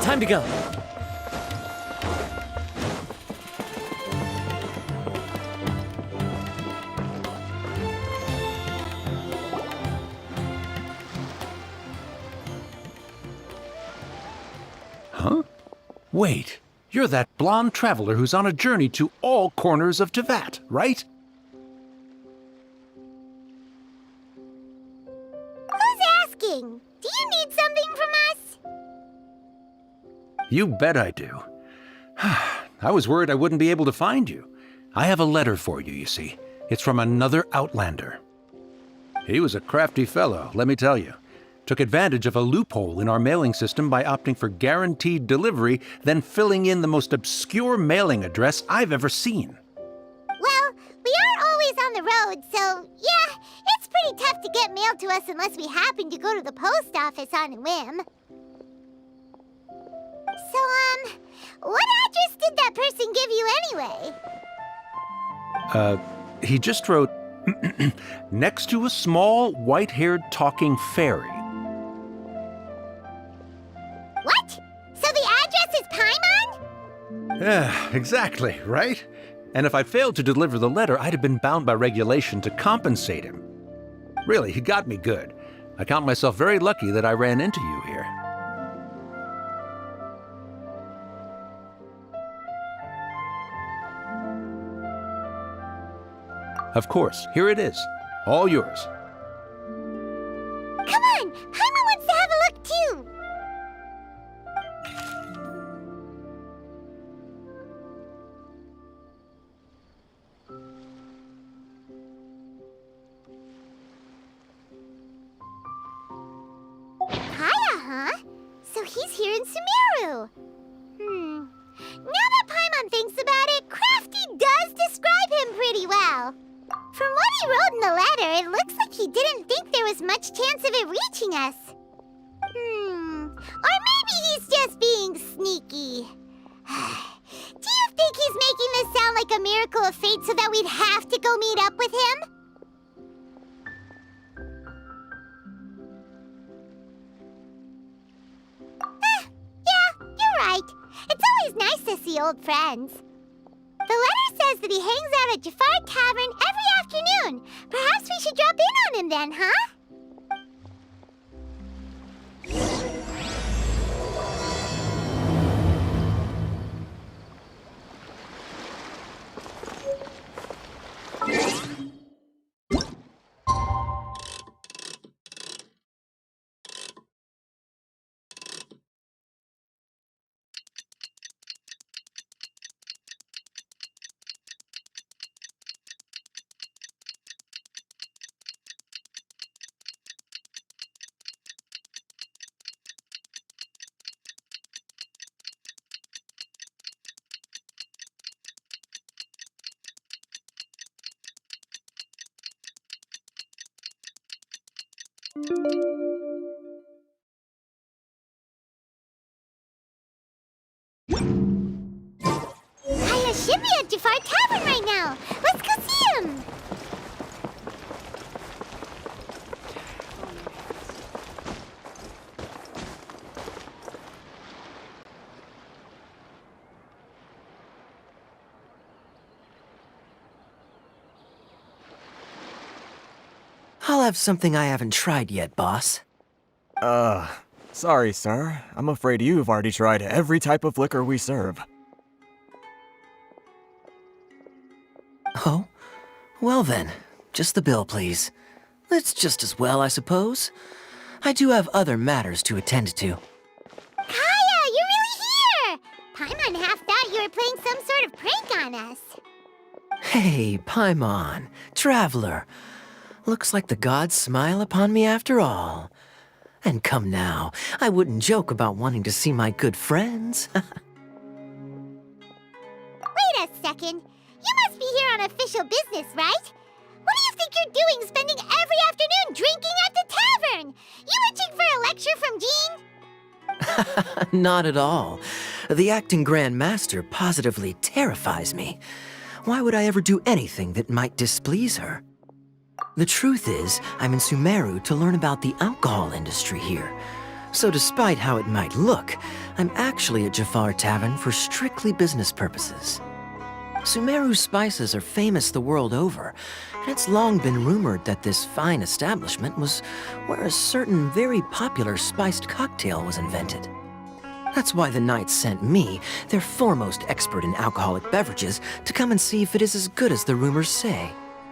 Time to go. Huh? Wait, you're that blonde traveler who's on a journey to all corners of Teyvat, right? Who's asking? Do you need something from us? You bet I do. I was worried I wouldn't be able to find you. I have a letter for you, you see. It's from another Outlander. He was a crafty fellow, let me tell you. Took advantage of a loophole in our mailing system by opting for guaranteed delivery, then filling in the most obscure mailing address I've ever seen. Well, we are always on the road, so yeah, it's pretty tough to get mail to us unless we happen to go to the post office on a whim. So, what address did that person give you anyway? He just wrote, next to a small, white-haired talking fairy. What? So the address is Paimon? Yeah, exactly, right? And if I failed to deliver the letter, I'd have been bound by regulation to compensate him. Really, he got me good. I count myself very lucky that I ran into you here. Of course, here it is. All yours. Come on! Paimon wants to have a look too! Kaya, huh? So he's here in Sumeru. Now that Paimon thinks about it, Crafty does describe him pretty well. From what he wrote in the letter, it looks like he didn't think there was much chance of it reaching us. Or maybe he's just being sneaky. Do you think he's making this sound like a miracle of fate so that we'd have to go meet up with him? Yeah, you're right. It's always nice to see old friends. The letter says that he hangs out at Jafar Tavern every afternoon. Perhaps we should drop in on him then, huh? Kaya should be at Jafar Tavern right now. Let's go see him. I'll have something I haven't tried yet, boss. Sorry, sir. I'm afraid you've already tried every type of liquor we serve. Oh? Well then, just the bill, please. It's just as well, I suppose. I do have other matters to attend to. Kaya, you're really here! Paimon half thought you were playing some sort of prank on us. Hey, Paimon, traveler. Looks like the gods smile upon me after all. And come now, I wouldn't joke about wanting to see my good friends. Wait a second. You must be here on official business, right? What do you think you're doing spending every afternoon drinking at the tavern? You itching for a lecture from Jean? Not at all. The acting Grand Master positively terrifies me. Why would I ever do anything that might displease her? The truth is, I'm in Sumeru to learn about the alcohol industry here. So despite how it might look, I'm actually at Jafar Tavern for strictly business purposes. Sumeru spices are famous the world over, and it's long been rumored that this fine establishment was where a certain very popular spiced cocktail was invented. That's why the Knights sent me, their foremost expert in alcoholic beverages, to come and see if it is as good as the rumors say.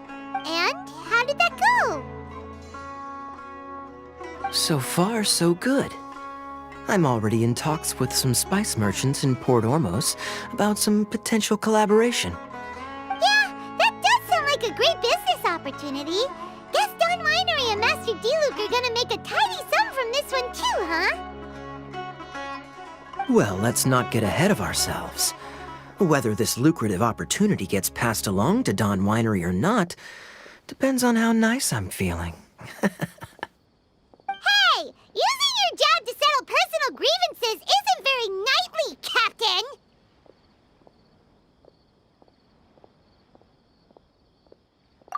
And how did that go? So far, so good. I'm already in talks with some spice merchants in Port Ormos about some potential collaboration. Yeah, that does sound like a great business opportunity. Guess Don Winery and Master D-Luke are gonna make a tidy sum from this one too, huh? Well, let's not get ahead of ourselves. Whether this lucrative opportunity gets passed along to Don Winery or not depends on how nice I'm feeling. Hey, using your job to settle personal grievances isn't very knightly, Captain!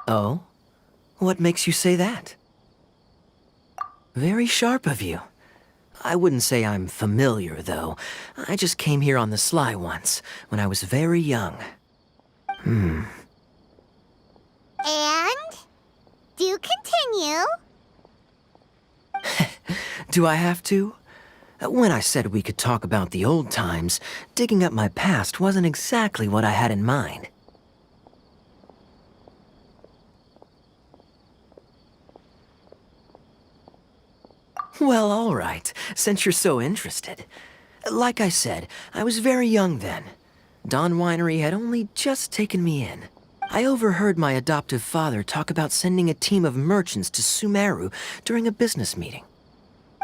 Oh? What makes you say that? Very sharp of you. I wouldn't say I'm familiar, though. I just came here on the sly once, when I was very young. And? Do continue. Do I have to? When I said we could talk about the old times, digging up my past wasn't exactly what I had in mind. Well, all right, since you're so interested. Like I said, I was very young then. Don Winery had only just taken me in. I overheard my adoptive father talk about sending a team of merchants to Sumeru during a business meeting.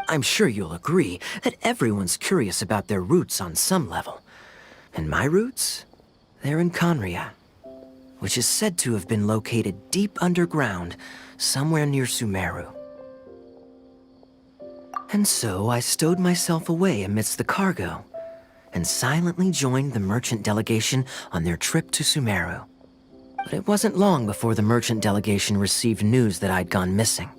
I'm sure you'll agree that everyone's curious about their roots on some level. And my roots? They're in Conria, which is said to have been located deep underground, somewhere near Sumeru. And so I stowed myself away amidst the cargo, and silently joined the merchant delegation on their trip to Sumeru. But it wasn't long before the merchant delegation received news that I'd gone missing.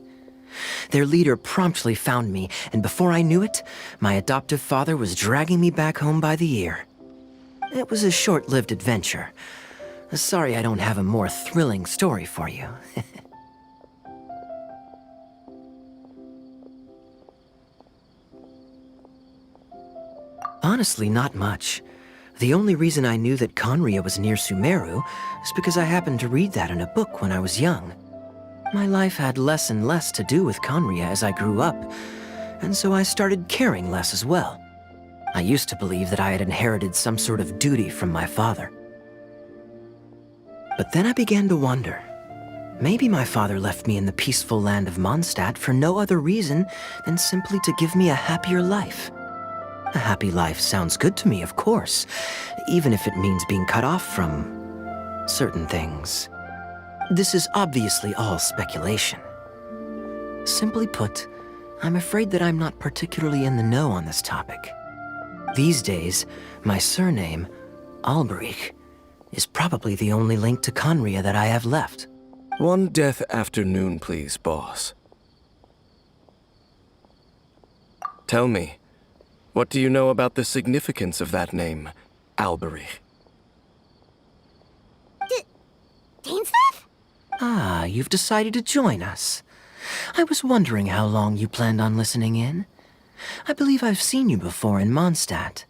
Their leader promptly found me, and before I knew it, my adoptive father was dragging me back home by the ear. It was a short-lived adventure. Sorry I don't have a more thrilling story for you. Honestly, not much. The only reason I knew that Conria was near Sumeru is because I happened to read that in a book when I was young. My life had less and less to do with Conria as I grew up, and so I started caring less as well. I used to believe that I had inherited some sort of duty from my father. But then I began to wonder. Maybe my father left me in the peaceful land of Mondstadt for no other reason than simply to give me a happier life. A happy life sounds good to me, of course, even if it means being cut off from certain things. This is obviously all speculation. Simply put, I'm afraid that I'm not particularly in the know on this topic. These days, my surname, Alberich, is probably the only link to Conria that I have left. One death afternoon, please, boss. Tell me, what do you know about the significance of that name, Alberich? Dainsleif? Ah, you've decided to join us. I was wondering how long you planned on listening in. I believe I've seen you before in Mondstadt.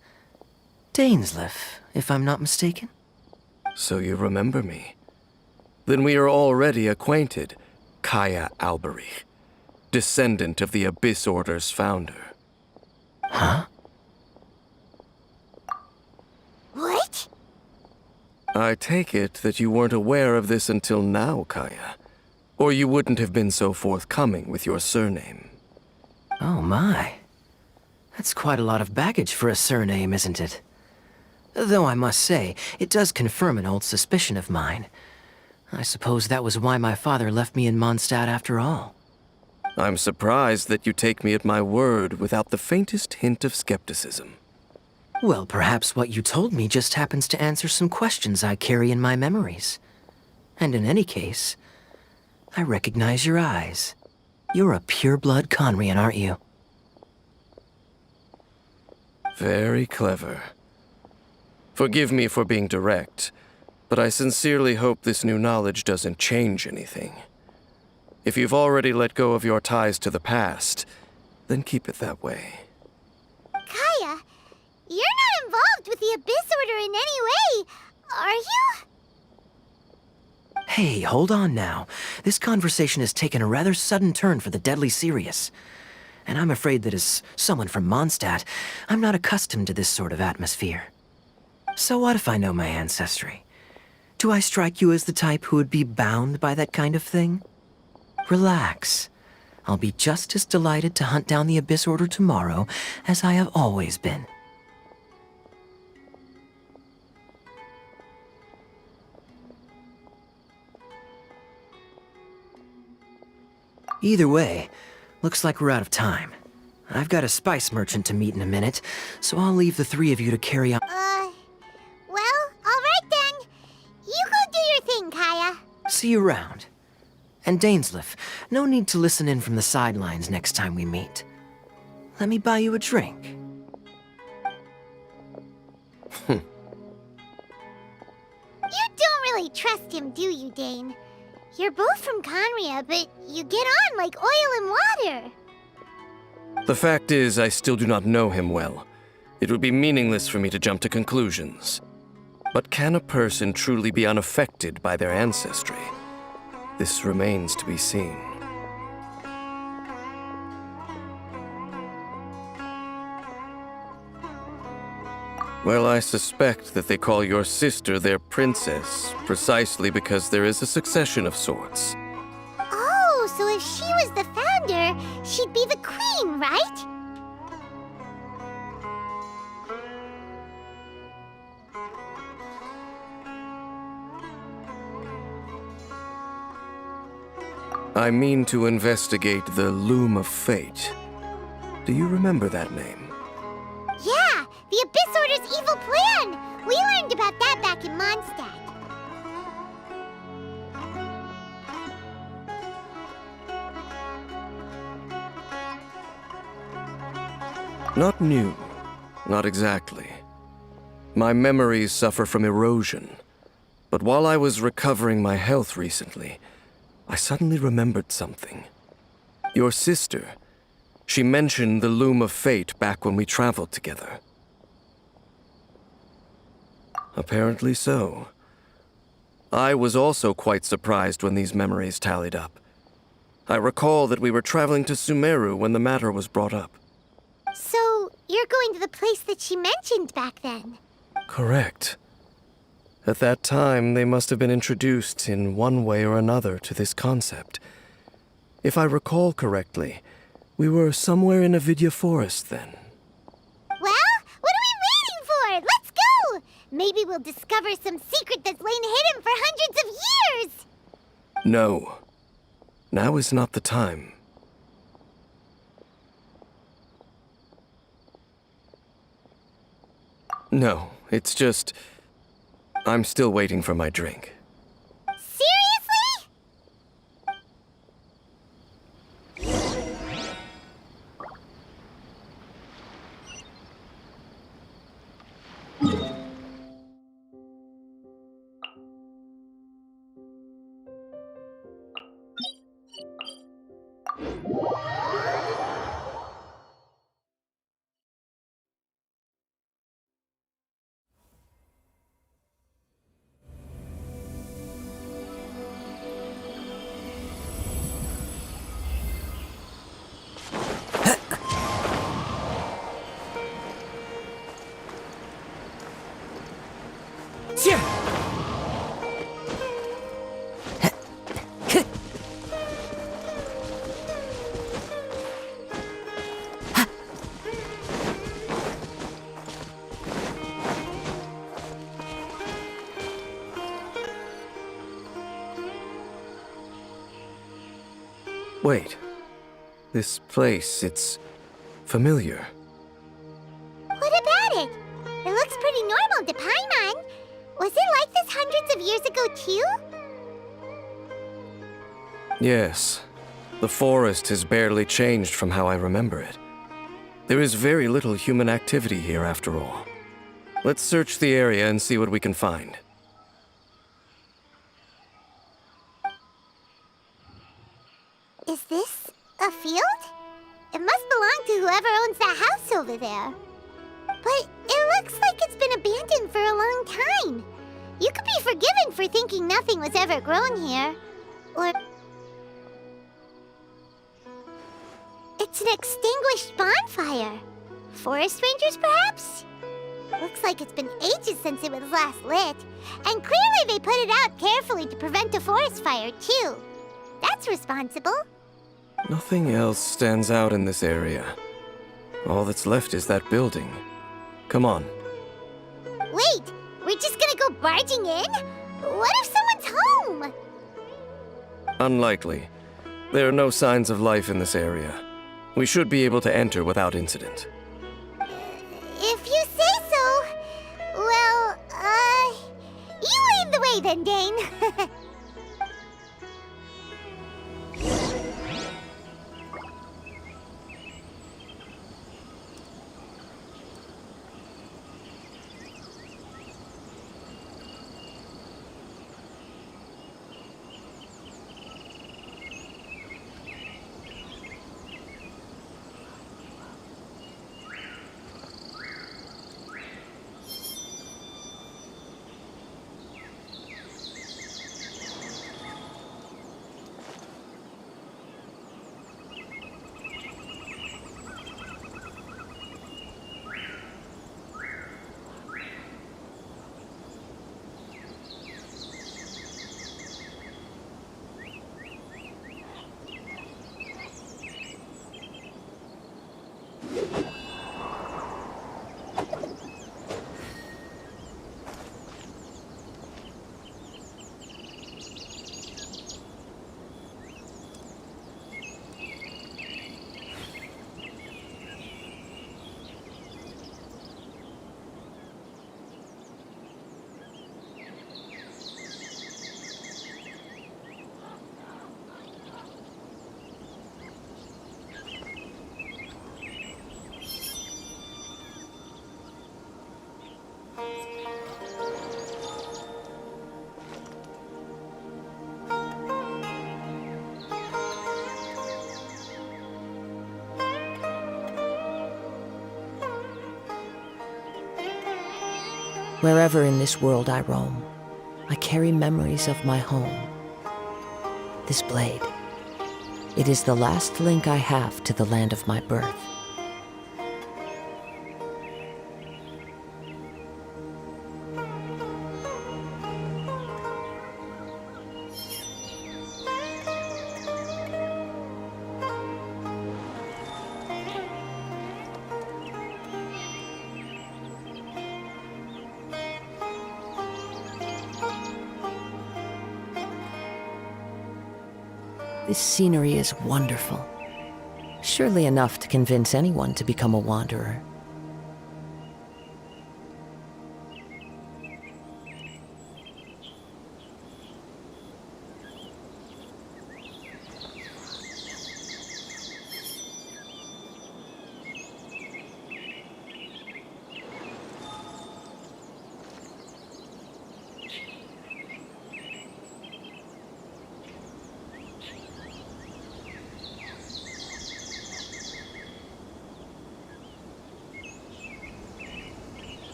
Dainsleif, if I'm not mistaken. So you remember me. Then we are already acquainted, Kaya Alberich, descendant of the Abyss Order's founder. Huh? What? I take it that you weren't aware of this until now, Kaya. Or you wouldn't have been so forthcoming with your surname. Oh my. That's quite a lot of baggage for a surname, isn't it? Though I must say, it does confirm an old suspicion of mine. I suppose that was why my father left me in Mondstadt after all. I'm surprised that you take me at my word without the faintest hint of skepticism. Well, perhaps what you told me just happens to answer some questions I carry in my memories. And in any case, I recognize your eyes. You're a pure-blood Conrian, aren't you? Very clever. Forgive me for being direct, but I sincerely hope this new knowledge doesn't change anything. If you've already let go of your ties to the past, then keep it that way. Kaya, you're not involved with the Abyss Order in any way, are you? Hey, hold on now. This conversation has taken a rather sudden turn for the deadly serious. And I'm afraid that as someone from Mondstadt, I'm not accustomed to this sort of atmosphere. So what if I know my ancestry? Do I strike you as the type who would be bound by that kind of thing? Relax. I'll be just as delighted to hunt down the Abyss Order tomorrow as I have always been. Either way, looks like we're out of time. I've got a spice merchant to meet in a minute, so I'll leave the three of you to carry on. Well, alright then. You go do your thing, Kaya. See you around. And Dainsleif, no need to listen in from the sidelines next time we meet. Let me buy you a drink. You don't really trust him, do you, Dane? You're both from Conria, but you get on like oil and water. The fact is, I still do not know him well. It would be meaningless for me to jump to conclusions. But can a person truly be unaffected by their ancestry? This remains to be seen. Well, I suspect that they call your sister their princess, precisely because there is a succession of sorts. Oh, so if she was the founder, she'd be the queen, right? I mean to investigate the Loom of Fate. Do you remember that name? Yeah, the Abyss Order's evil plan! We learned about that back in Mondstadt. Not new. Not exactly. My memories suffer from erosion. But while I was recovering my health recently, I suddenly remembered something. Your sister. She mentioned the Loom of Fate back when we traveled together. Apparently so. I was also quite surprised when these memories tallied up. I recall that we were traveling to Sumeru when the matter was brought up. So, you're going to the place that she mentioned back then? Correct. At that time, they must have been introduced in one way or another to this concept. If I recall correctly, we were somewhere in Avidya Forest then. Well, what are we waiting for? Let's go! Maybe we'll discover some secret that's lain hidden for hundreds of years! No. Now is not the time. No, it's just... I'm still waiting for my drink. Seriously? Wait. This place, it's familiar. What about it? It looks pretty normal to Paimon. Was it like this hundreds of years ago, too? Yes. The forest has barely changed from how I remember it. There is very little human activity here after all. Let's search the area and see what we can find. Is this a field? It must belong to whoever owns that house over there. But it looks like it's been abandoned for a long time. You could be forgiven for thinking nothing was ever grown here. Or... it's an extinguished bonfire. Forest rangers, perhaps? Looks like it's been ages since it was last lit. And clearly they put it out carefully to prevent a forest fire, too. That's responsible. Nothing else stands out in this area. All that's left is that building. Come on. Wait, we're just gonna go barging in? What if someone's home? Unlikely. There are no signs of life in this area. We should be able to enter without incident. If you say so. Well, you lead the way then, Dane. Wherever in this world I roam, I carry memories of my home. This blade, it is the last link I have to the land of my birth. This scenery is wonderful. Surely enough to convince anyone to become a wanderer.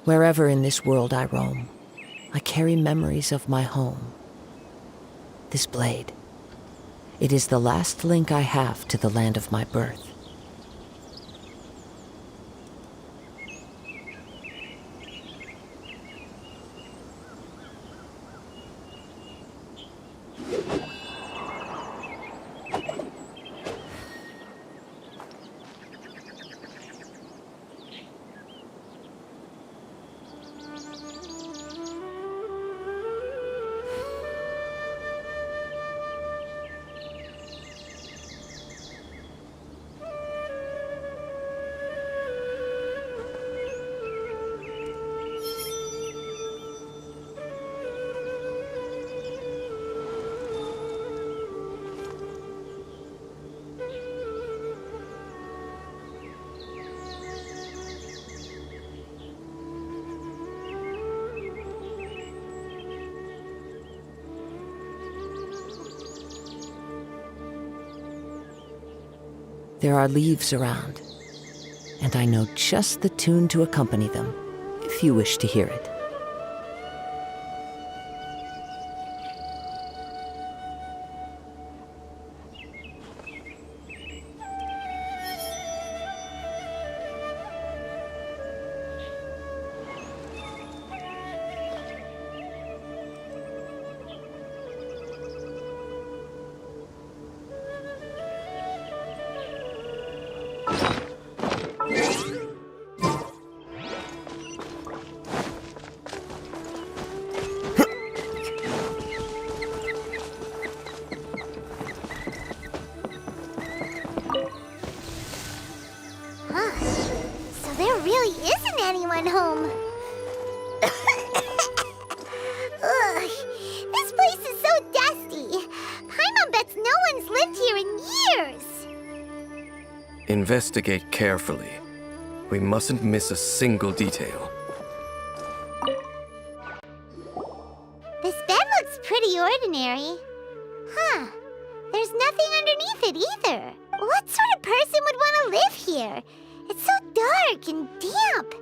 Wherever in this world I roam, I carry memories of my home. This blade, it is the last link I have to the land of my birth. There are leaves around, and I know just the tune to accompany them, if you wish to hear it. So there really isn't anyone home. Ugh, this place is so dusty. Paimon bets no one's lived here in years. Investigate carefully. We mustn't miss a single detail. This bed looks pretty ordinary. Huh. There's nothing underneath it either. What sort of person would want to live here? It's so dark and damp.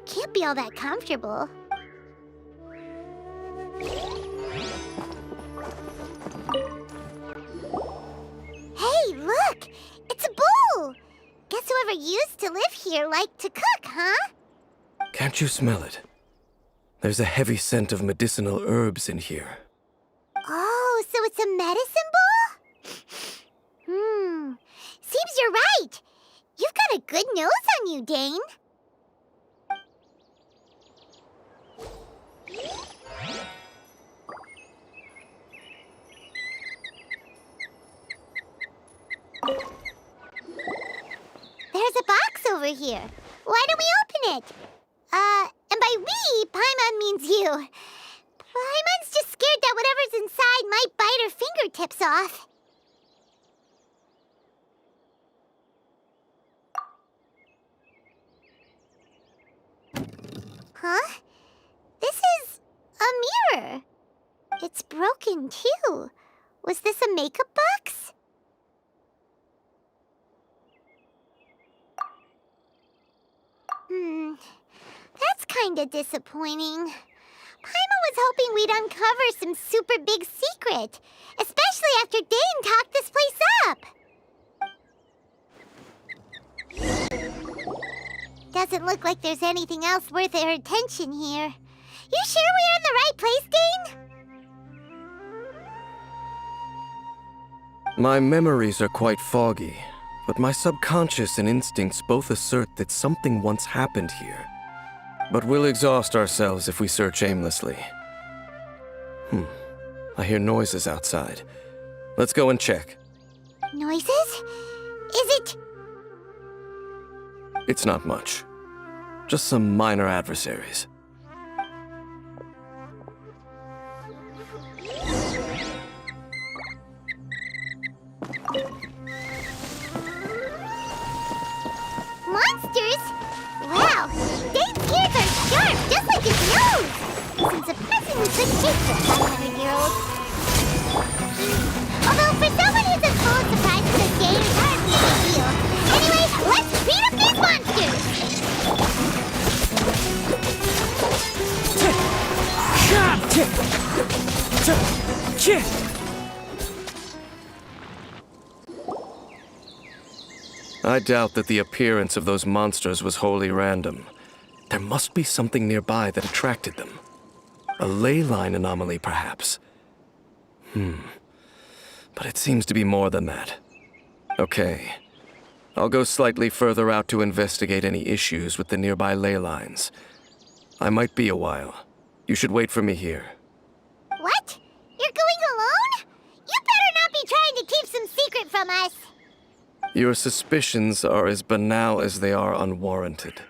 Can't be all that comfortable. Hey, look! It's a bowl! Guess whoever used to live here liked to cook, huh? Can't you smell it? There's a heavy scent of medicinal herbs in here. Oh, so it's a medicine bowl? Seems you're right. You've got a good nose on you, Dane. There's a box over here. Why don't we open it? And by we, Paimon means you. Paimon's just scared that whatever's inside might bite her fingertips off. Huh? This is a mirror. It's broken, too. Was this a makeup box? That's kinda disappointing. Paimon was hoping we'd uncover some super big secret, especially after Dane talked this place up. Doesn't look like there's anything else worth our attention here. You sure we're in the right place, Dane? My memories are quite foggy, but my subconscious and instincts both assert that something once happened here. But we'll exhaust ourselves if we search aimlessly. I hear noises outside. Let's go and check. Noises? Is it... It's not much. Just some minor adversaries. Monsters? Wow, Dane's ears are sharp, just like his nose! Some surprisingly good taste for 500-year-olds. Although for someone who's as full of surprises as Dane, it's hardly a big deal. Anyway, let's beat up these monsters! I doubt that the appearance of those monsters was wholly random. There must be something nearby that attracted them. A ley line anomaly, perhaps. But it seems to be more than that. Okay. I'll go slightly further out to investigate any issues with the nearby ley lines. I might be a while. You should wait for me here. What? You're going alone? You better not be trying to keep some secret from us. Your suspicions are as banal as they are unwarranted.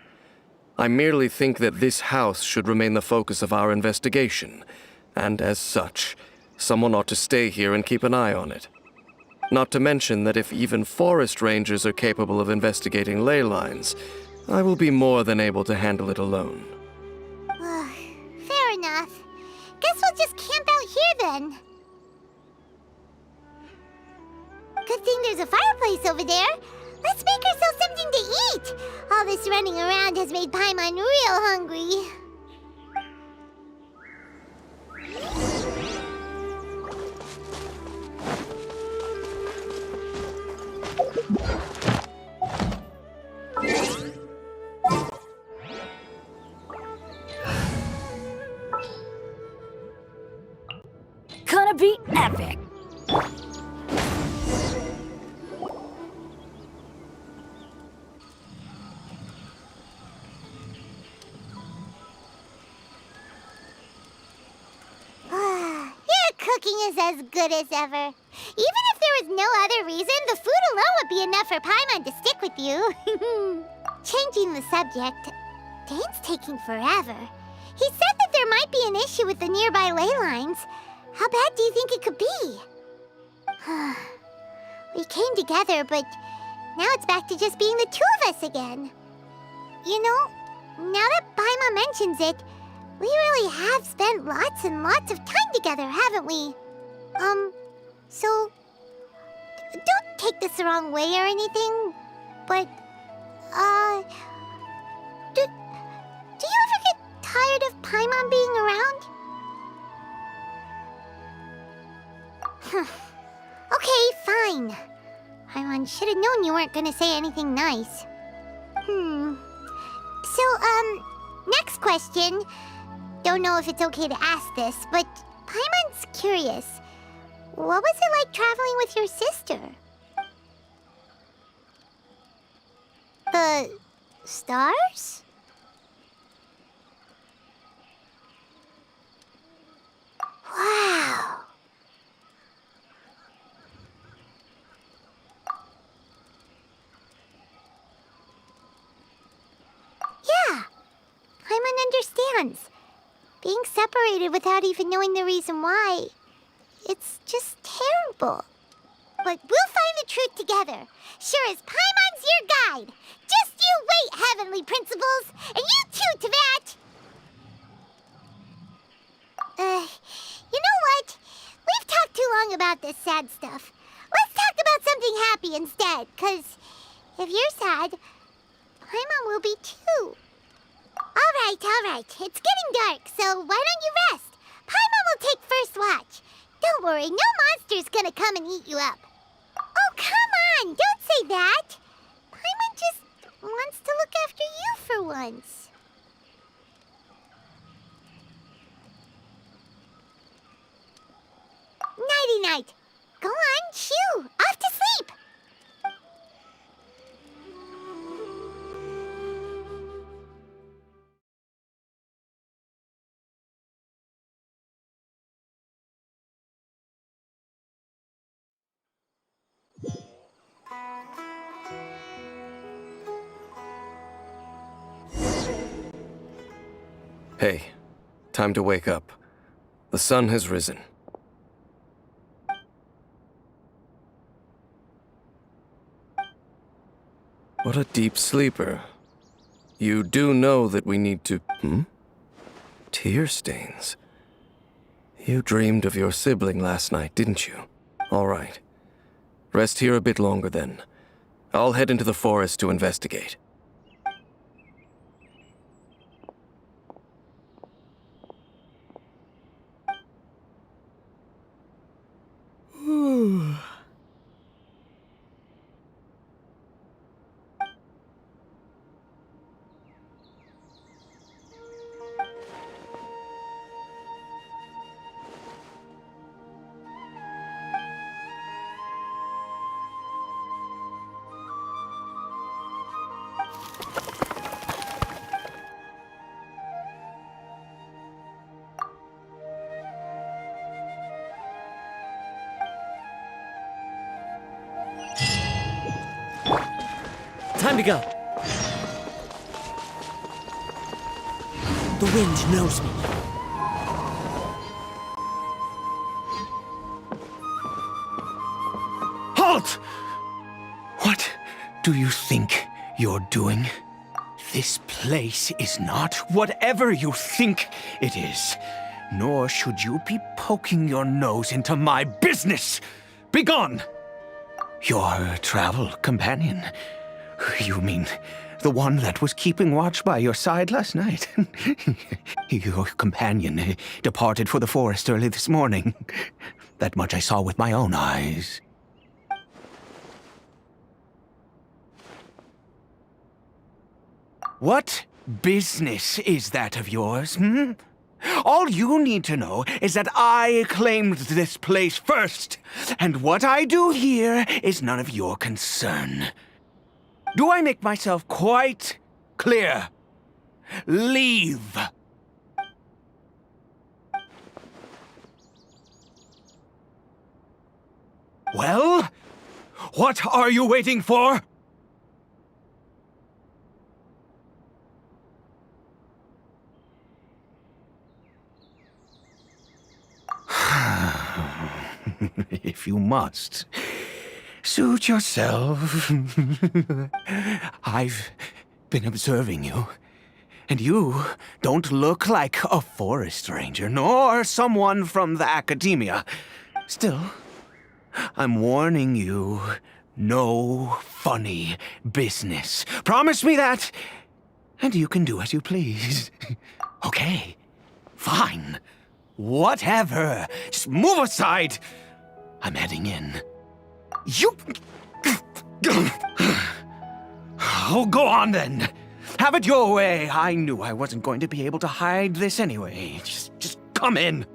I merely think that this house should remain the focus of our investigation, and as such, someone ought to stay here and keep an eye on it. Not to mention that if even forest rangers are capable of investigating ley lines, I will be more than able to handle it alone. Fair enough. Guess we'll just camp out here then. Good thing there's a fireplace over there. Let's make ourselves something to eat! All this running around has made Paimon real hungry. Gonna be epic! Your cooking is as good as ever. Even if there was no other reason, the food alone would be enough for Paimon to stick with you. Changing the subject, Dane's taking forever. He said that there might be an issue with the nearby ley lines. How bad do you think it could be? We came together, but now it's back to just being the two of us again. You know, now that Paimon mentions it, we really have spent lots and lots of time together, haven't we? So, don't take this the wrong way or anything, but, do you ever get tired of Paimon being around? Okay, fine. Paimon should have known you weren't gonna say anything nice. So, next question. Don't know if it's okay to ask this, but Paimon's curious. What was it like traveling with your sister? The stars? Wow. Yeah, Paimon understands. Being separated without even knowing the reason why, it's just terrible. But we'll find the truth together. Sure as Paimon's your guide. Just you wait, Heavenly Principles, and you too, Teyvat! You know what? We've talked too long about this sad stuff. Let's talk about something happy instead, 'cause if you're sad, Paimon will be too. All right. It's getting dark, so why don't you rest? Paimon will take first watch. Don't worry, no monster's gonna come and eat you up. Oh, come on! Don't say that! Paimon just wants to look after you for once. Nighty-night. Go on, shoo! Off to sleep! Hey, time to wake up. The sun has risen. What a deep sleeper. You do know that we need to... Tear stains. You dreamed of your sibling last night, didn't you? All right. Rest here a bit longer then. I'll head into the forest to investigate. Time to go. The wind knows me. Halt! What do you think you're doing? This place is not whatever you think it is. Nor should you be poking your nose into my business. Begone! Your travel companion? You mean the one that was keeping watch by your side last night? Your companion departed for the forest early this morning. That much I saw with my own eyes. What business is that of yours, hmm? All you need to know is that I claimed this place first, and what I do here is none of your concern. Do I make myself quite clear? Leave! Well, what are you waiting for? If you must, suit yourself. I've been observing you, and you don't look like a forest ranger, nor someone from the academia. Still, I'm warning you, no funny business. Promise me that, and you can do as you please. Okay, fine. Whatever. Just move aside. I'm heading in. You... Oh, go on then. Have it your way. I knew I wasn't going to be able to hide this anyway. Just come in.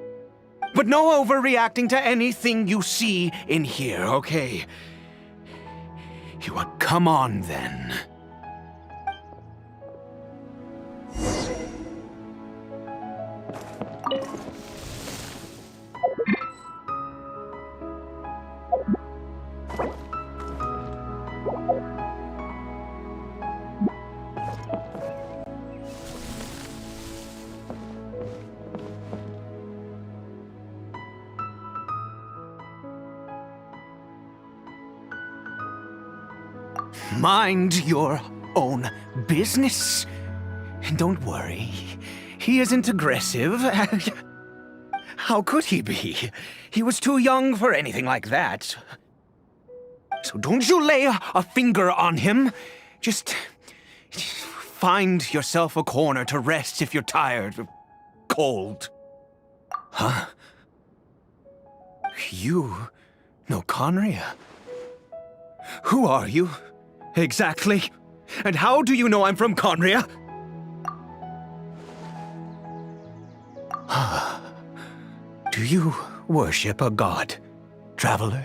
But no overreacting to anything you see in here, okay? You would come on then. Mind your own business. And don't worry, he isn't aggressive. How could he be? He was too young for anything like that. So don't you lay a finger on him. Just find yourself a corner to rest if you're tired or cold. Huh? You know Conria? Who are you? Exactly. And how do you know I'm from Conria? Do you worship a god, traveler?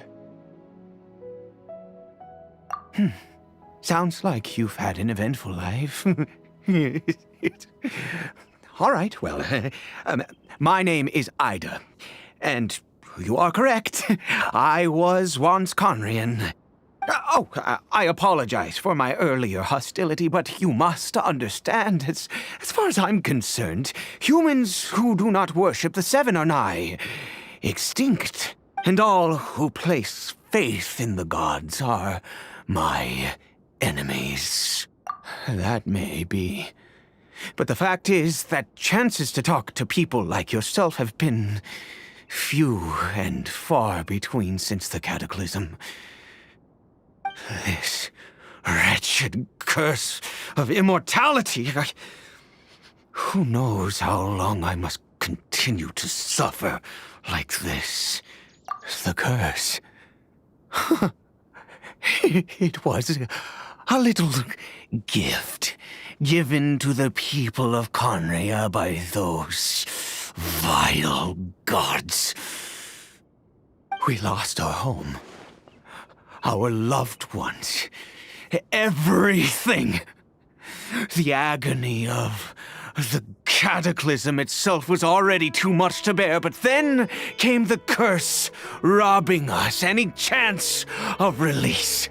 Sounds like you've had an eventful life. All right, well, my name is Ida, and you are correct. I was once Conrian. I apologize for my earlier hostility, but you must understand, as far as I'm concerned, humans who do not worship the Seven are nigh extinct, and all who place faith in the gods are my enemies. That may be. But the fact is that chances to talk to people like yourself have been few and far between since the cataclysm. This wretched curse of immortality. Who knows how long I must continue to suffer like this? The curse. It was a little gift given to the people of Conria by those vile gods. We lost our home. Our loved ones. Everything. The agony of the cataclysm itself was already too much to bear, but then came the curse, robbing us any chance of release.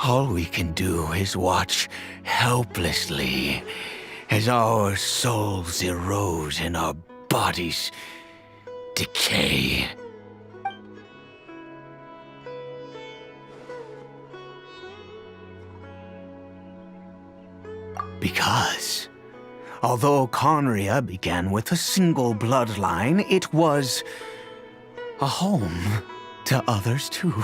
All we can do is watch helplessly as our souls erode and our bodies decay. Because, although Conria began with a single bloodline, it was a home to others too.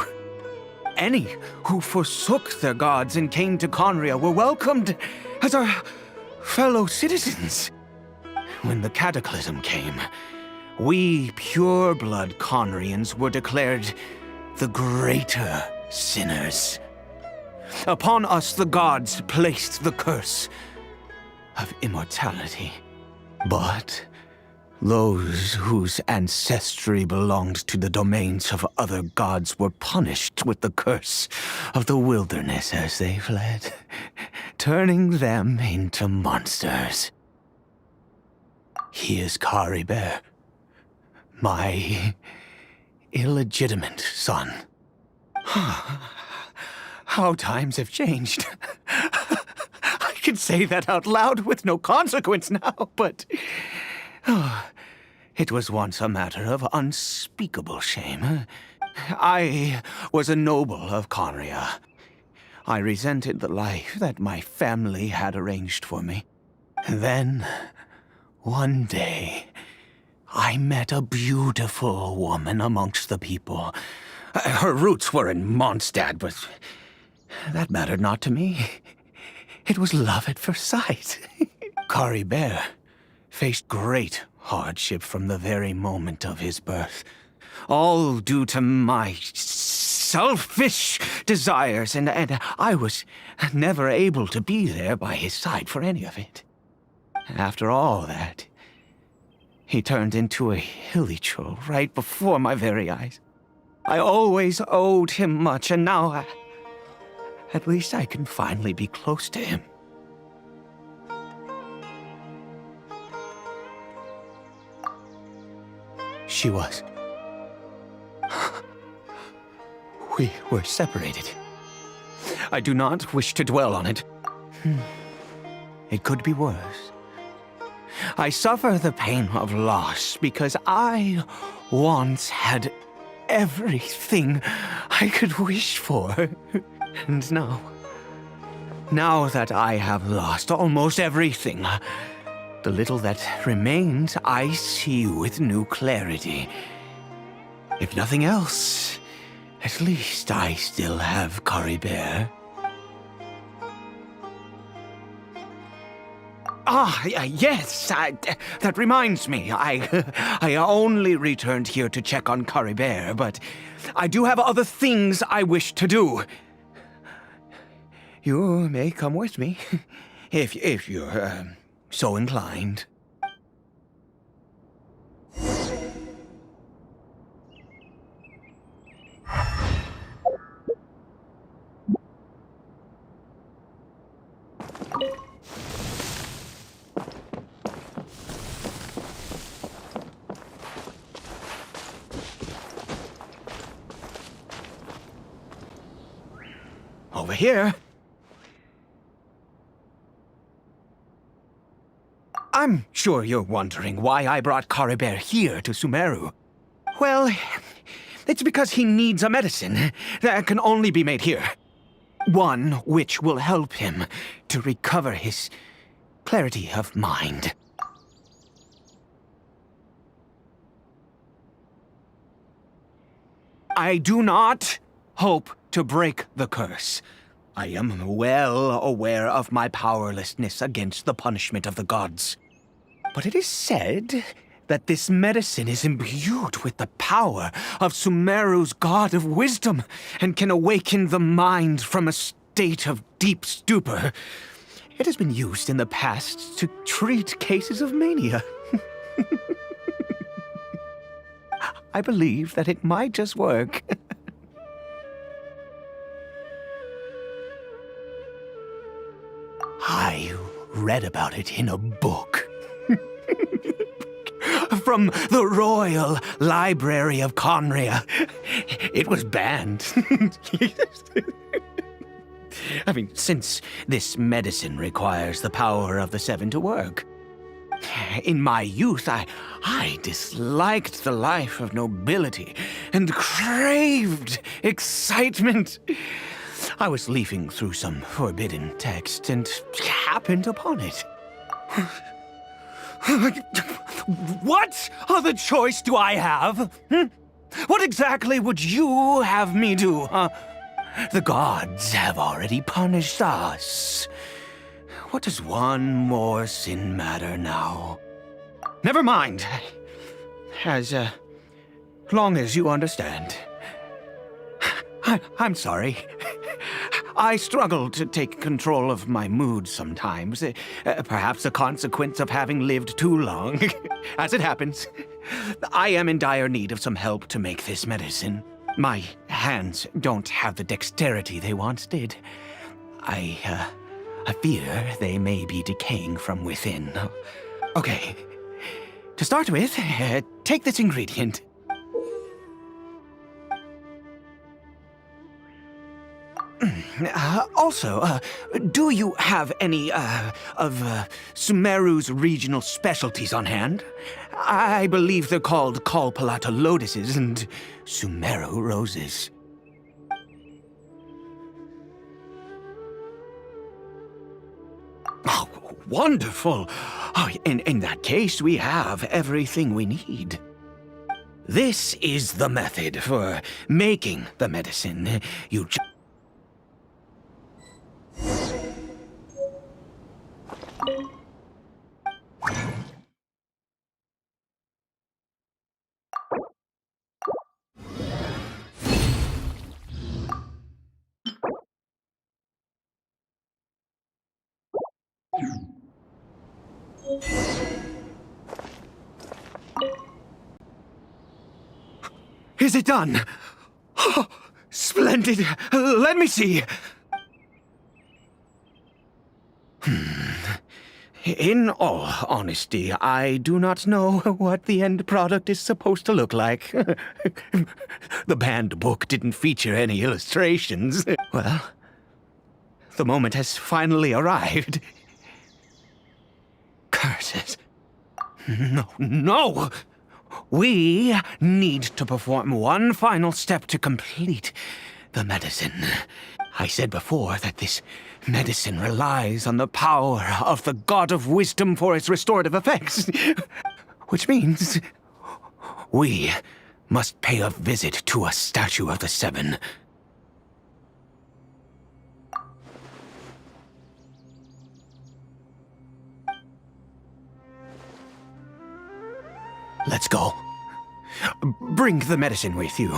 Any who forsook their gods and came to Conria were welcomed as our fellow citizens. When the cataclysm came, we pure-blood Conrians were declared the greater sinners. Upon us the gods placed the curse of immortality. But those whose ancestry belonged to the domains of other gods were punished with the curse of the wilderness as they fled, turning them into monsters. He is Caribert, my illegitimate son. How times have changed. I can say that out loud with no consequence now, but it was once a matter of unspeakable shame. I was a noble of Conria. I resented the life that my family had arranged for me. And then, one day, I met a beautiful woman amongst the people. Her roots were in Mondstadt, but that mattered not to me. It was love at first sight. Caribert faced great hardship from the very moment of his birth. All due to my selfish desires, and I was never able to be there by his side for any of it. After all that, he turned into a hilichurl right before my very eyes. I always owed him much, and now at least I can finally be close to him. She was. We were separated. I do not wish to dwell on it. It could be worse. I suffer the pain of loss because I once had everything I could wish for. And now that I have lost almost everything, the little that remains I see with new clarity. If nothing else, at least I still have Caribert. Yes, that reminds me. I only returned here to check on Caribert, but I do have other things I wish to do. You may come with me, if you're so inclined. Over here. I'm sure you're wondering why I brought Caribert here to Sumeru. Well, it's because he needs a medicine that can only be made here. One which will help him to recover his clarity of mind. I do not hope to break the curse. I am well aware of my powerlessness against the punishment of the gods. But it is said that this medicine is imbued with the power of Sumeru's god of wisdom and can awaken the mind from a state of deep stupor. It has been used in the past to treat cases of mania. I believe that it might just work. I read about it in a book. From the Royal Library of Conria. It was banned. I mean, since this medicine requires the power of the Seven to work. In my youth, I disliked the life of nobility and craved excitement. I was leafing through some forbidden text and happened upon it. What other choice do I have? What exactly would you have me do, huh? The gods have already punished us. What does one more sin matter now? Never mind. As long as you understand. I'm sorry. I struggle to take control of my mood sometimes. Perhaps a consequence of having lived too long. As it happens, I am in dire need of some help to make this medicine. My hands don't have the dexterity they once did. I fear they may be decaying from within. Okay. To start with, take this ingredient. Also, do you have any, of Sumeru's regional specialties on hand? I believe they're called Kalpalata lotuses and Sumeru roses. Oh, wonderful! Oh, in that case, we have everything we need. This is the method for making the medicine. You Is it done? Oh, splendid! Let me see! In all honesty, I do not know what the end product is supposed to look like. The banned book didn't feature any illustrations. Well, the moment has finally arrived. Curses. No! We need to perform one final step to complete the medicine. I said before that this medicine relies on the power of the God of Wisdom for its restorative effects. Which means we must pay a visit to a statue of the Seven. Let's go. Bring the medicine with you.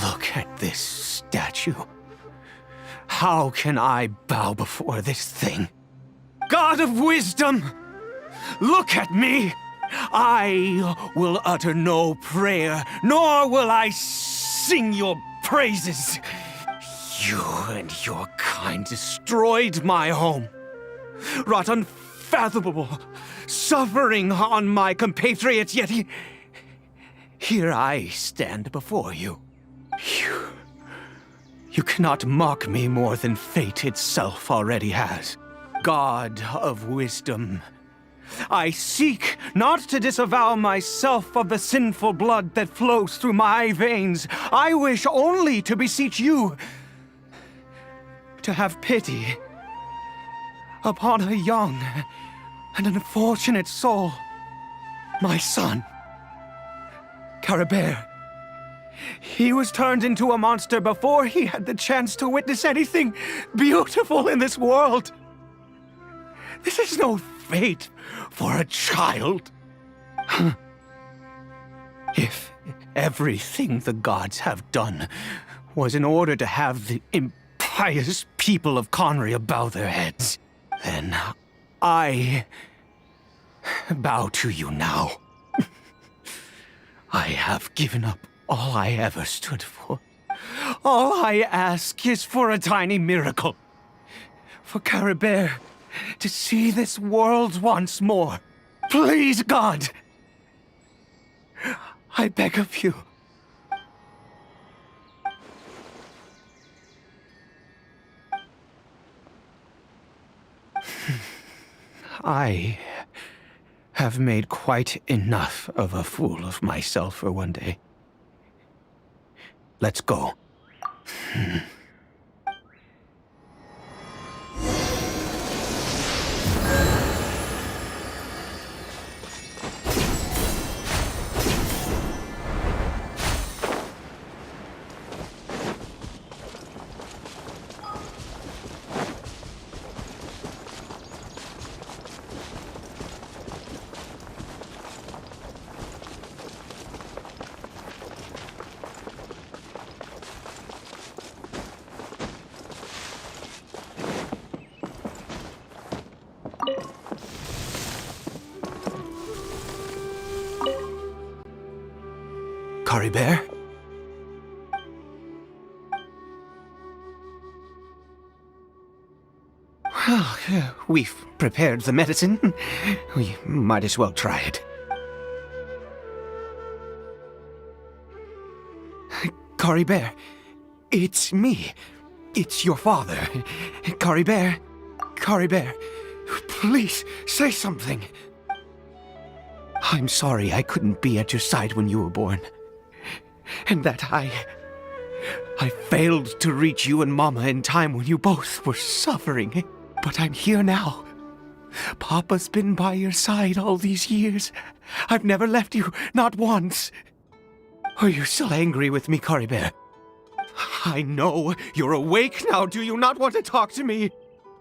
Look at this statue. How can I bow before this thing? God of Wisdom, look at me! I will utter no prayer, nor will I sing your praises. You and your kind destroyed my home, wrought unfathomable suffering on my compatriots, yet here I stand before you. You cannot mock me more than fate itself already has. God of Wisdom, I seek not to disavow myself of the sinful blood that flows through my veins. I wish only to beseech you to have pity upon a young and unfortunate soul, my son, Caribert. He was turned into a monster before he had the chance to witness anything beautiful in this world. This is no fate for a child. If everything the gods have done was in order to have the impious people of Conria bow their heads, then I bow to you now. I have given up all I ever stood for. All I ask is for a tiny miracle. For Caribert to see this world once more. Please, God! I beg of you. I have made quite enough of a fool of myself for one day. Let's go. Caribert? Well, we've prepared the medicine. We might as well try it. Caribert, it's me. It's your father. Caribert, Caribert, please say something. I'm sorry I couldn't be at your side when you were born. And that I failed to reach you and Mama in time when you both were suffering. But I'm here now. Papa's been by your side all these years. I've never left you, not once. Are you still angry with me, Caribert? I know you're awake now. Do you not want to talk to me?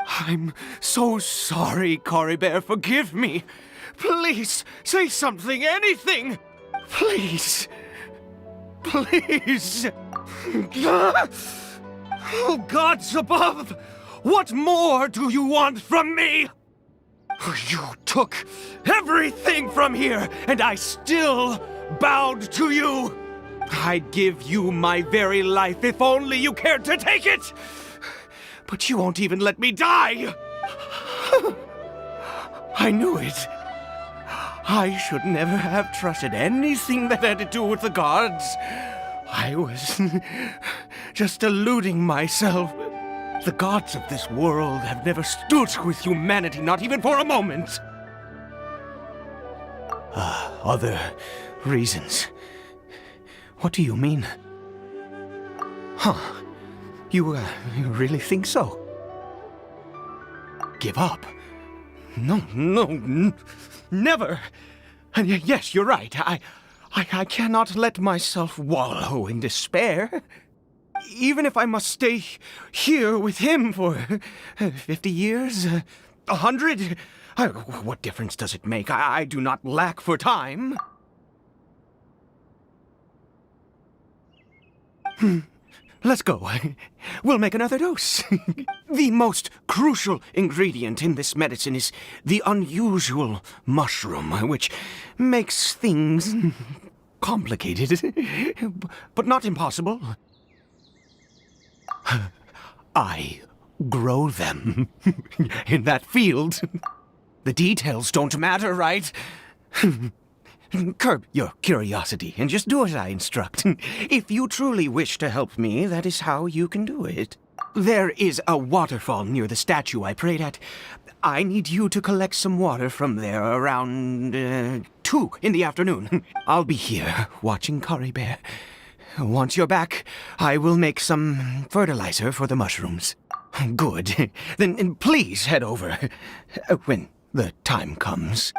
I'm so sorry, Caribert. Forgive me. Please, say something, anything. Please. Please! Oh, gods above! What more do you want from me? You took everything from here, and I still bowed to you! I'd give you my very life if only you cared to take it! But you won't even let me die! I knew it. I should never have trusted anything that had to do with the gods. I was just deluding myself. The gods of this world have never stood with humanity, not even for a moment. Other reasons. What do you mean? Huh. You really think so? Give up? No, never. And yes, you're right. I cannot let myself wallow in despair. Even if I must stay here with him for 50 years, 100, what difference does it make? I do not lack for time. Let's go. We'll make another dose. The most crucial ingredient in this medicine is the unusual mushroom, which makes things complicated, but not impossible. I grow them in that field. The details don't matter, right? Curb your curiosity and just do as I instruct. If you truly wish to help me, that is how you can do it. There is a waterfall near the statue I prayed at. I need you to collect some water from there around 2 in the afternoon. I'll be here watching Caribert. Once you're back, I will make some fertilizer for the mushrooms. Good. Then please head over when the time comes.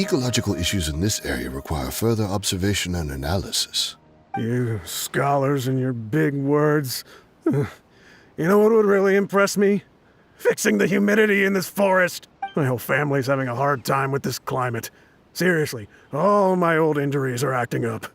ecological issues in this area require further observation and analysis. You scholars and your big words. You know what would really impress me? Fixing the humidity in this forest. My whole family's having a hard time with this climate. Seriously, all my old injuries are acting up.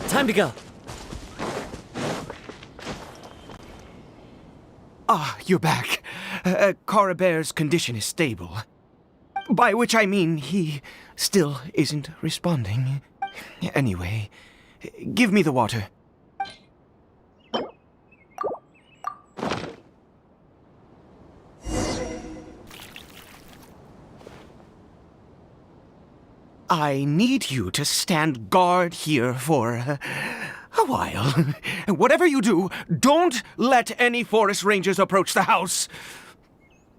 Time to go. Ah, you're back. Caribert's condition is stable. By which I mean he still isn't responding. Anyway, give me the water. I need you to stand guard here for a while. Whatever you do, don't let any forest rangers approach the house.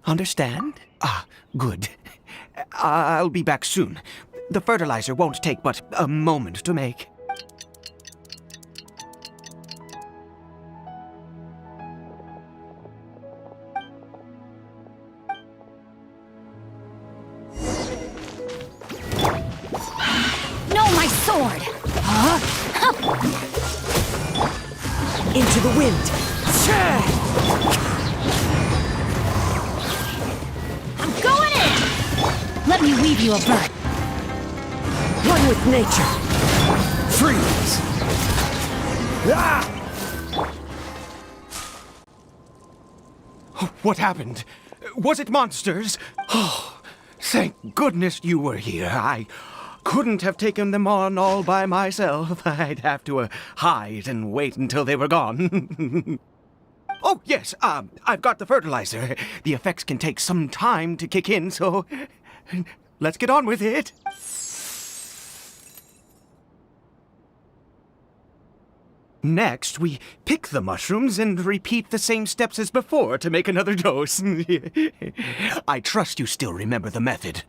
Understand? Ah, good. I'll be back soon. The fertilizer won't take but a moment to make. No, my sword! Into the wind. I'm going in! Let me weave you a bird. One with nature. Freeze. Ah! What happened? Was it monsters? Oh, thank goodness you were here. I couldn't have taken them on all by myself. I'd have to hide and wait until they were gone. Oh, yes, I've got the fertilizer. The effects can take some time to kick in, so let's get on with it. Next, we pick the mushrooms and repeat the same steps as before to make another dose. I trust you still remember the method.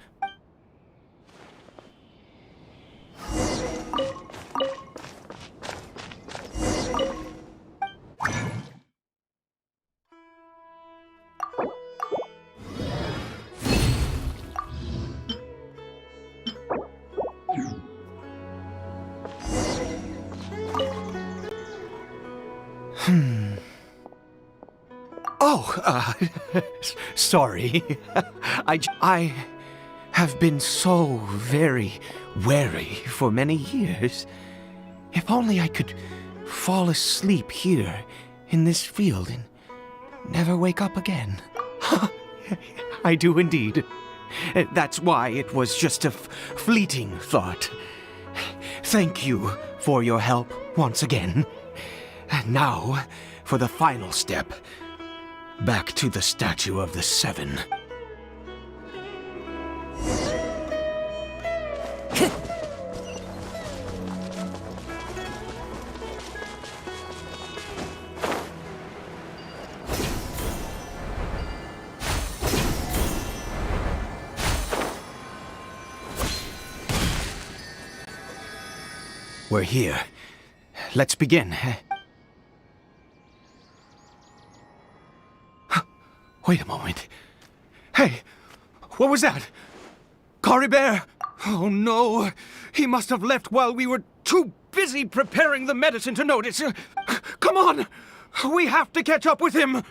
Oh, sorry. I have been so very wary for many years. If only I could fall asleep here in this field and never wake up again. I do indeed. That's why it was just a fleeting thought. Thank you for your help once again. And now, for the final step. Back to the Statue of the Seven. We're here. Let's begin. Wait a moment. Hey, what was that? Caribert! Oh no, he must have left while we were too busy preparing the medicine to notice. Come on, we have to catch up with him.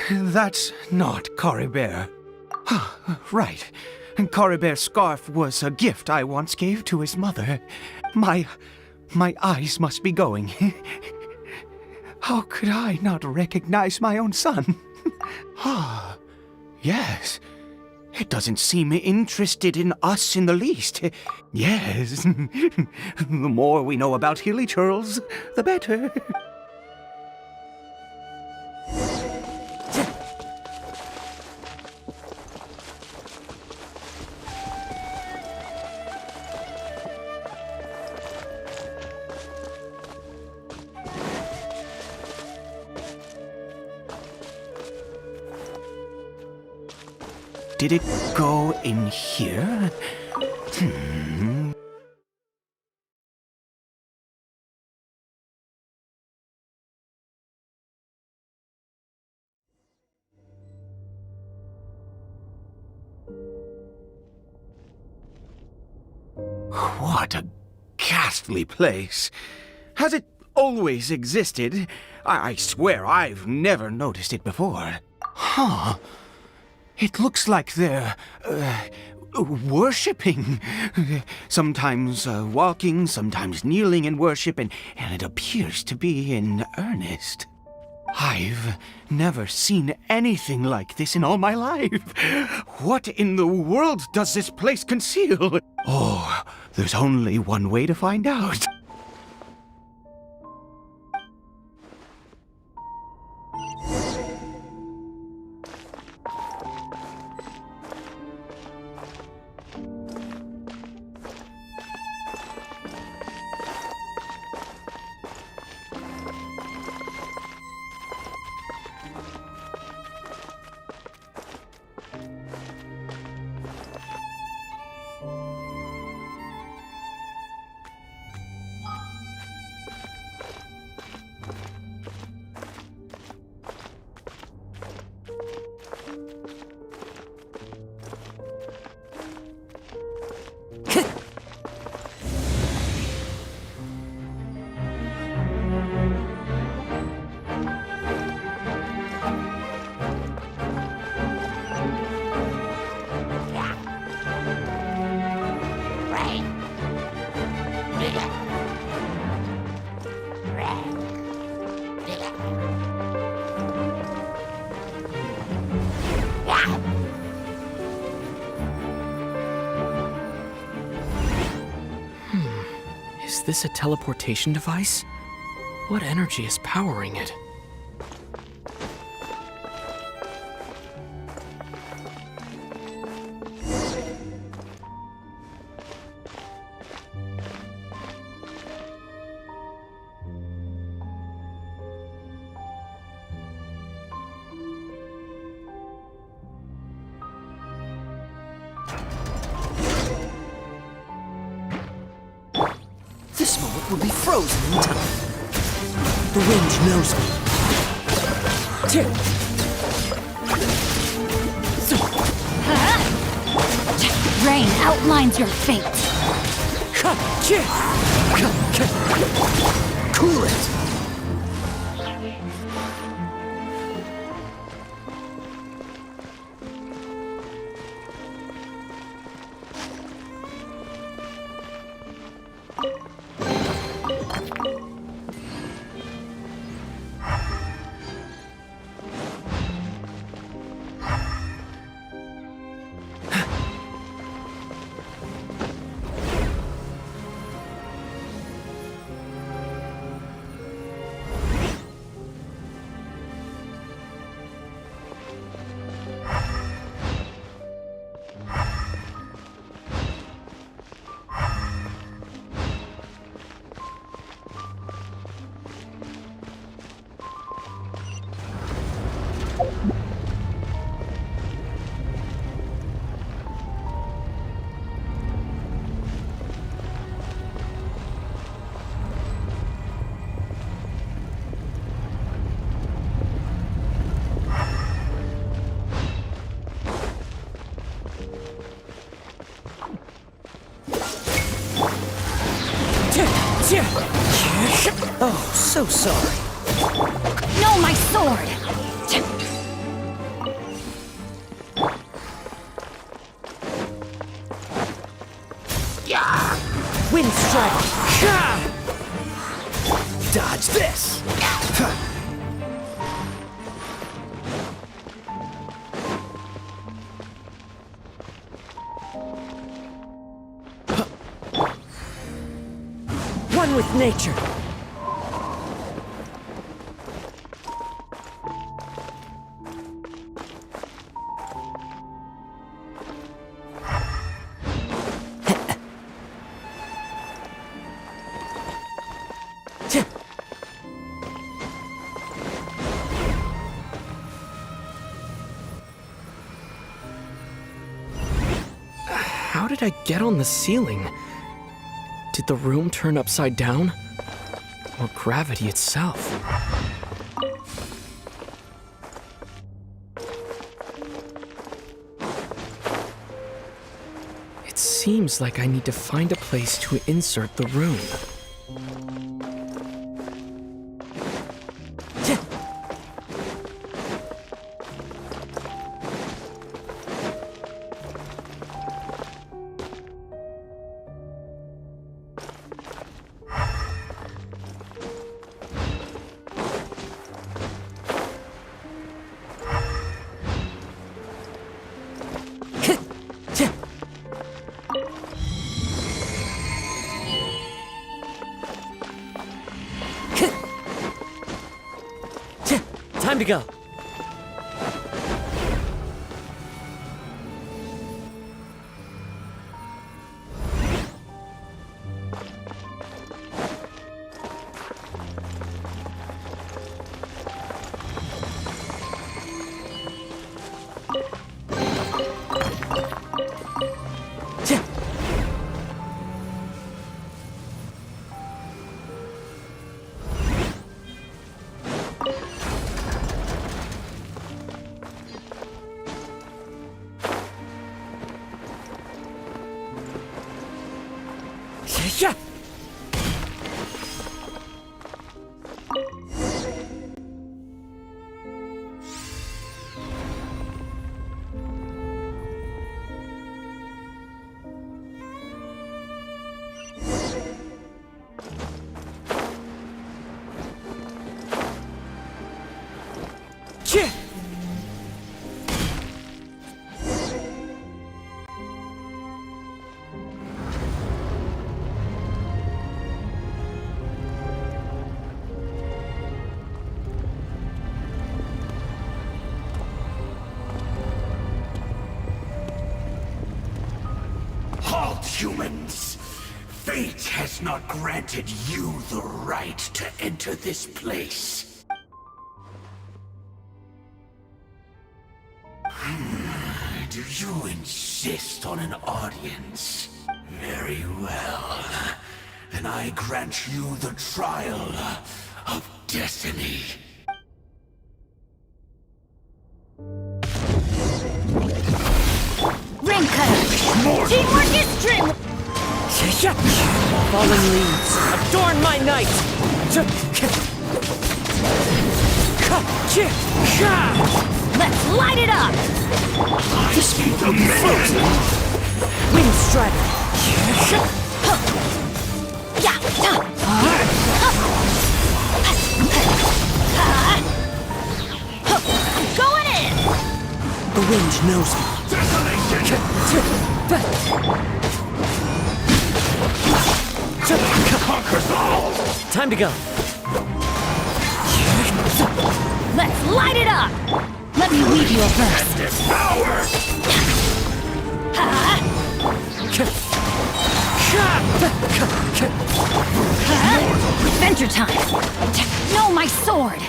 That's not Caribert. Right. Caribert's scarf was a gift I once gave to his mother. My eyes must be going. How could I not recognize my own son? Ah, yes. It doesn't seem interested in us in the least. Yes. The more we know about Hilly Churls, the better. Did it go in here? What a ghastly place. Has it always existed? I swear I've never noticed it before. Huh. It looks like they're, worshipping. Sometimes walking, sometimes kneeling in worship, and it appears to be in earnest. I've never seen anything like this in all my life. What in the world does this place conceal? Oh, there's only one way to find out. Is this a teleportation device? What energy is powering it? This moment will be frozen in time. The wind knows me. Rain outlines your fate. Cool it. Oh, so sorry. No, my sword! Strider! Dodge this! One with nature. How did I get on the ceiling? Did the room turn upside down? Or gravity itself? It seems like I need to find a place to insert the room. Time to go. Yeah. Halt, humans! Fate has not granted you the right to enter this place. Do you insist on an audience? Very well. Then I grant you the trial of destiny. Ring cutter! Teamwork is dream! Fallen leaves, adorn my night! Let's light it up! This will be frozen! Wind Strider! I'm going in! The wind knows me. Conquers all! Time to go. Let's light it up! Let me weave you a verse. Devour! Adventure time! No, my sword!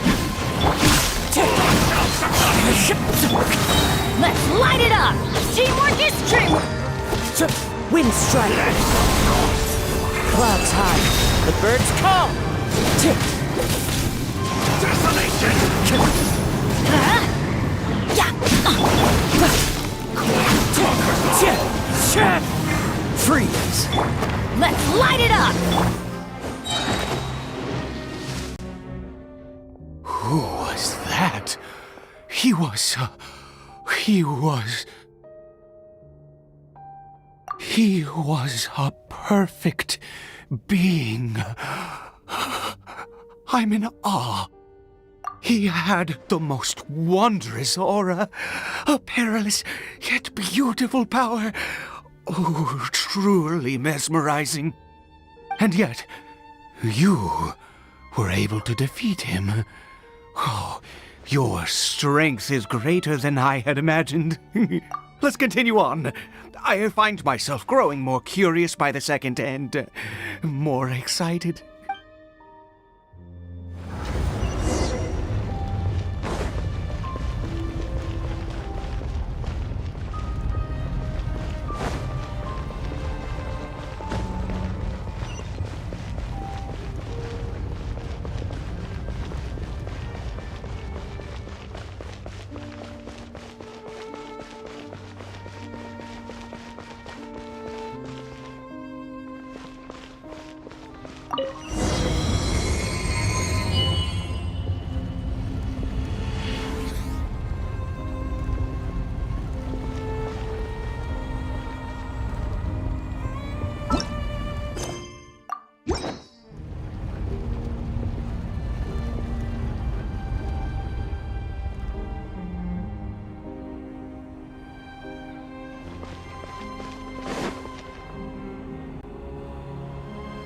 Let's light it up! Teamwork is dreamwork! Wind Strider! Clouds high, the birds call! Desolation! Freeze! Let's light it up! Who was that? He was a perfect being. I'm in awe. He had the most wondrous aura, a perilous yet beautiful power. Oh, truly mesmerizing. And yet, you were able to defeat him. Oh, your strength is greater than I had imagined. Let's continue on. I find myself growing more curious by the second and more excited.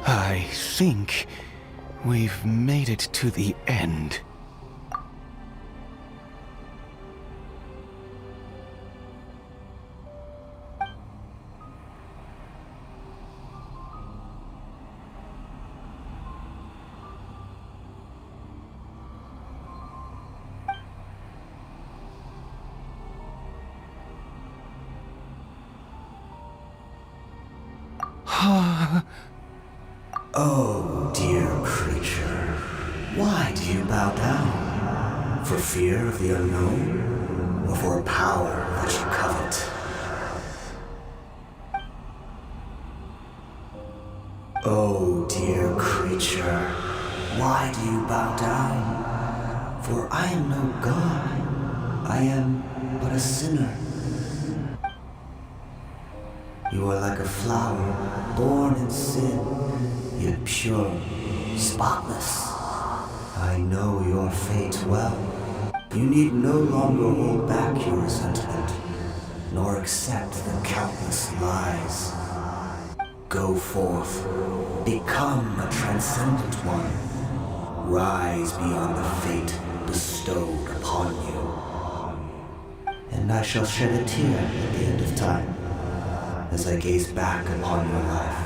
I think we've made it to the end. Oh, dear creature, why do you bow down? For fear of the unknown? Or for a power that you covet? Oh, dear creature, why do you bow down? For I am no god, I am but a sinner. You are like a flower, born in sin, yet pure, spotless. I know your fate well. You need no longer hold back your resentment, nor accept the countless lies. Go forth, become a transcendent one. Rise beyond the fate bestowed upon you. And I shall shed a tear at the end of time, as I gaze back upon your life.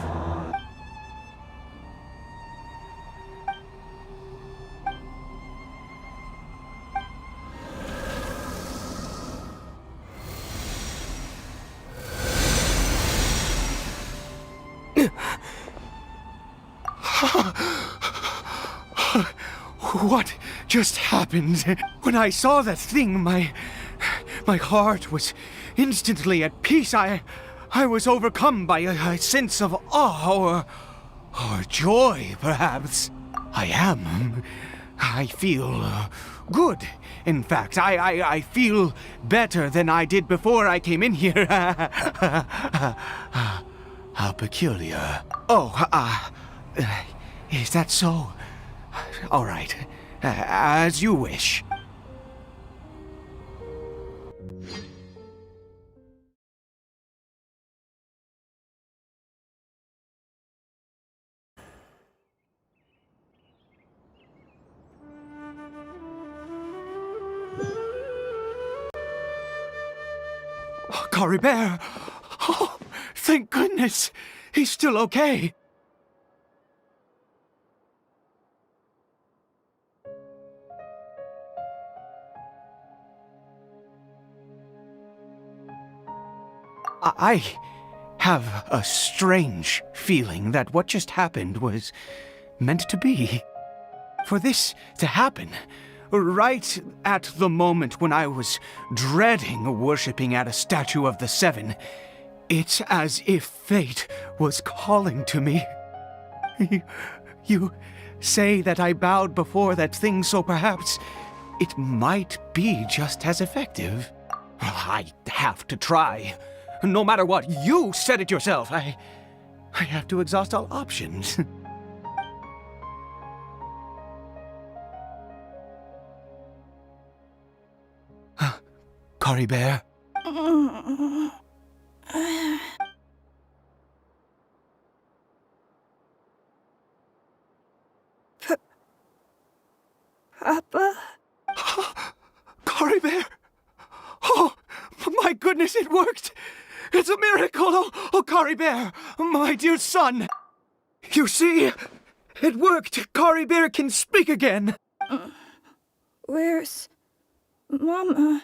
What just happened? When I saw that thing, my heart was instantly at peace. I was overcome by a sense of awe or joy, perhaps. I feel good. In fact, I feel better than I did before I came in here. How peculiar. Oh, is that so? All right, as you wish. Caribert! Oh, thank goodness! He's still okay! I have a strange feeling that what just happened was meant to be. For this to happen, right at the moment when I was dreading worshipping at a statue of the Seven, it's as if fate was calling to me. You say that I bowed before that thing, so perhaps it might be just as effective. I have to try. No matter what, you said it yourself. I have to exhaust all options. Caribert? Papa? Caribert! Oh, my goodness, it worked! It's a miracle! Oh, Caribert, my dear son! You see? It worked! Caribert can speak again! Where's Mama?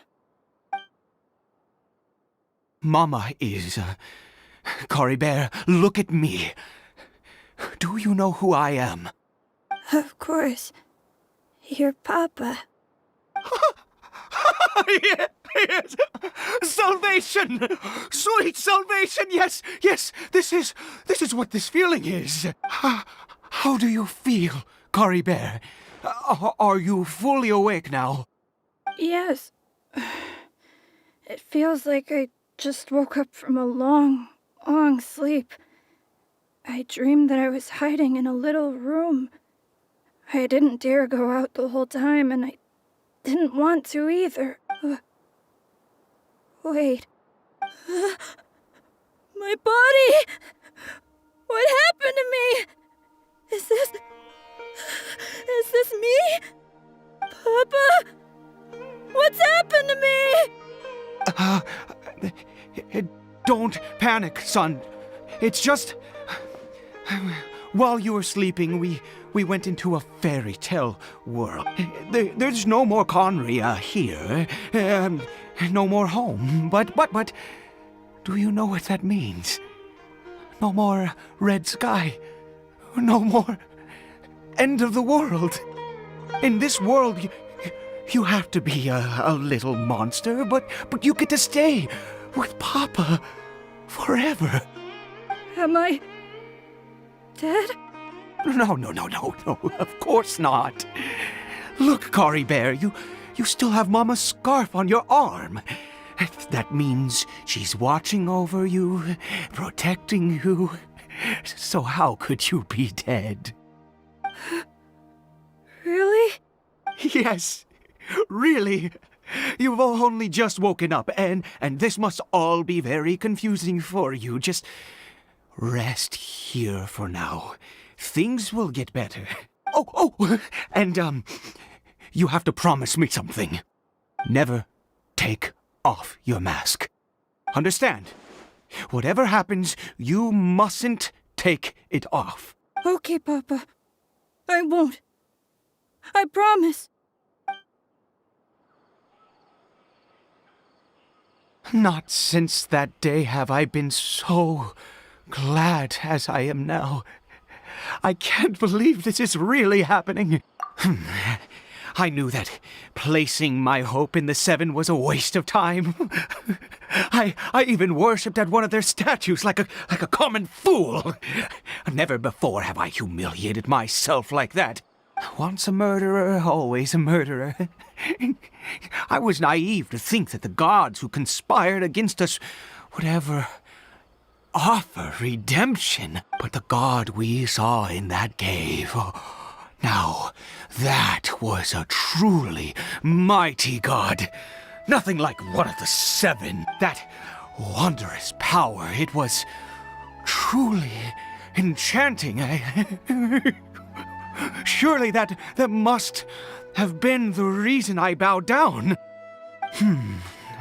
Mama is... Caribert, look at me. Do you know who I am? Of course. Your Papa. Yes! Salvation! Sweet salvation! Yes, yes! This is what this feeling is. How do you feel, Caribert? Are you fully awake now? Yes. It feels like I just woke up from a long, long sleep. I dreamed that I was hiding in a little room. I didn't dare go out the whole time, and I didn't want to either. Wait. My body! What happened to me? Is this me? Papa? What's happened to me? Don't panic, son. It's just... While you were sleeping, we went into a fairy tale world. There's no more Conria here. No more home. But... Do you know what that means? No more red sky. No more end of the world. In this world, you have to be a little monster, but you get to stay with Papa forever. Am I dead? No, of course not. Look, Caribert, you still have Mama's scarf on your arm. That means she's watching over you, protecting you. So how could you be dead? Really? Yes, really. You've only just woken up, and this must all be very confusing for you. Just rest here for now. Things will get better. Oh, and, you have to promise me something. Never take off your mask. Understand? Whatever happens, you mustn't take it off. Okay, Papa. I won't. I promise. Not since that day have I been so glad as I am now. I can't believe this is really happening. I knew that placing my hope in the Seven was a waste of time. I even worshipped at one of their statues like a common fool. Never before have I humiliated myself like that. Once a murderer, always a murderer. I was naive to think that the gods who conspired against us would ever offer redemption. But the god we saw in that cave... Now, that was a truly mighty god. Nothing like one of the Seven. That wondrous power, it was truly enchanting. Surely that must have been the reason I bowed down.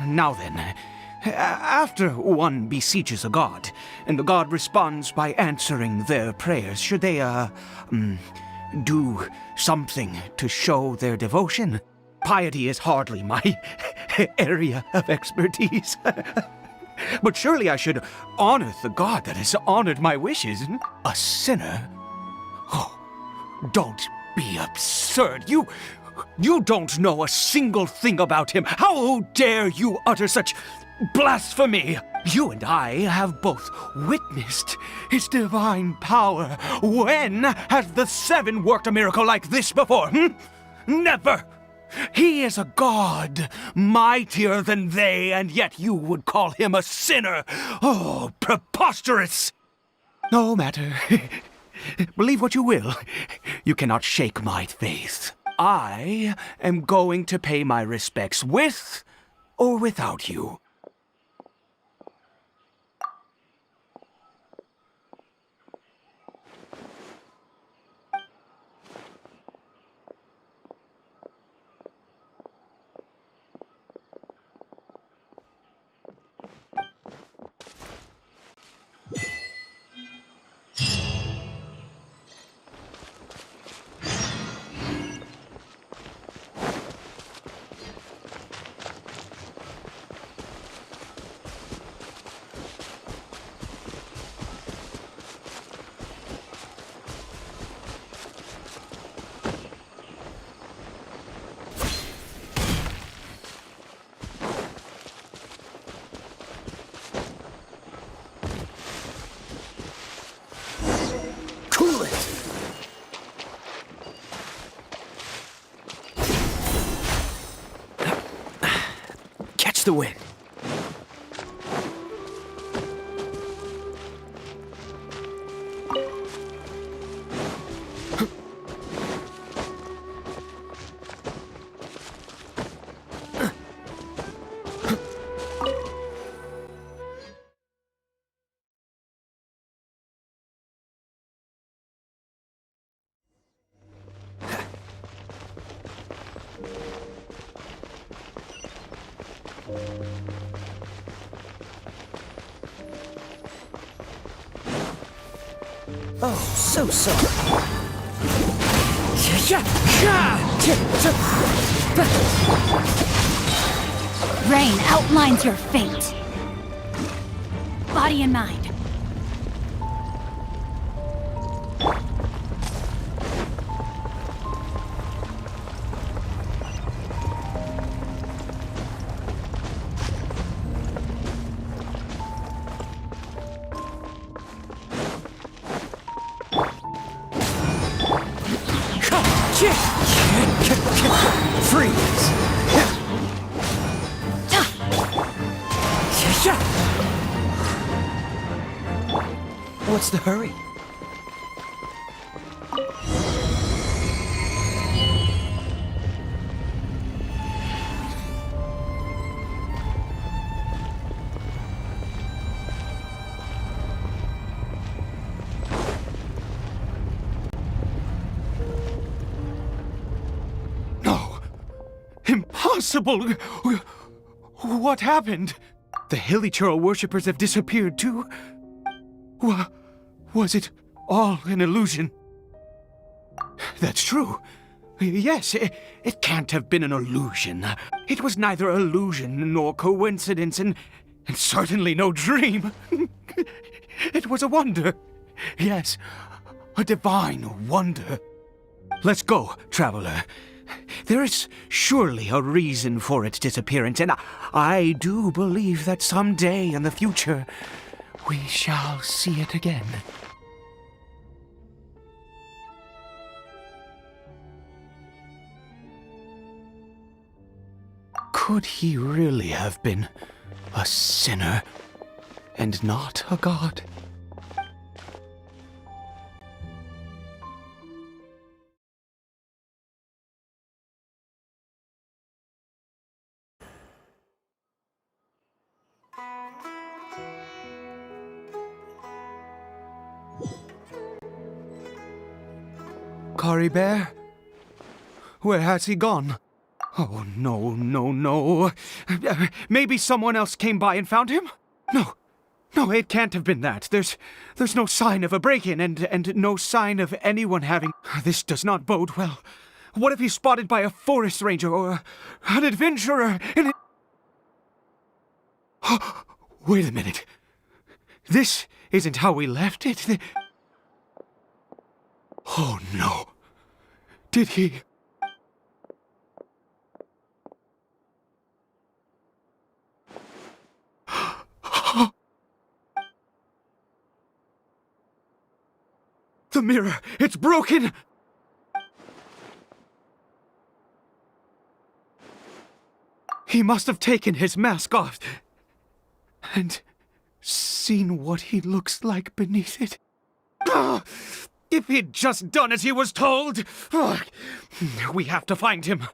Now then, after one beseeches a god, and the god responds by answering their prayers, should they, do something to show their devotion? Piety is hardly my area of expertise. But surely I should honor the god that has honored my wishes. A sinner? Oh, don't be absurd. You don't know a single thing about him. How dare you utter such blasphemy? You and I have both witnessed his divine power. When has the Seven worked a miracle like this before? Never! He is a god, mightier than they, and yet you would call him a sinner. Oh, preposterous! No matter. Believe what you will. You cannot shake my faith. I am going to pay my respects with or without you. Cool it! Catch the wind. Oh, so sorry. Rain outlines your fate. Body and mind. Freeze! What's the hurry? Impossible! What happened? The Hilichurl worshippers have disappeared too? Was it all an illusion? That's true. Yes, it can't have been an illusion. It was neither illusion nor coincidence, and certainly no dream. It was a wonder. Yes, a divine wonder. Let's go, traveler. There is surely a reason for its disappearance, and I do believe that someday in the future we shall see it again. Could he really have been a sinner and not a god? Caribert? Where has he gone? Oh, no. Maybe someone else came by and found him? No, it can't have been that. There's no sign of a break-in and no sign of anyone having... This does not bode well. What if he's spotted by a forest ranger or an adventurer in... Wait a minute. This isn't how we left it. Oh, no. Did he... The mirror! It's broken! He must have taken his mask off and seen what he looks like beneath it. If he'd just done as he was told! We have to find him.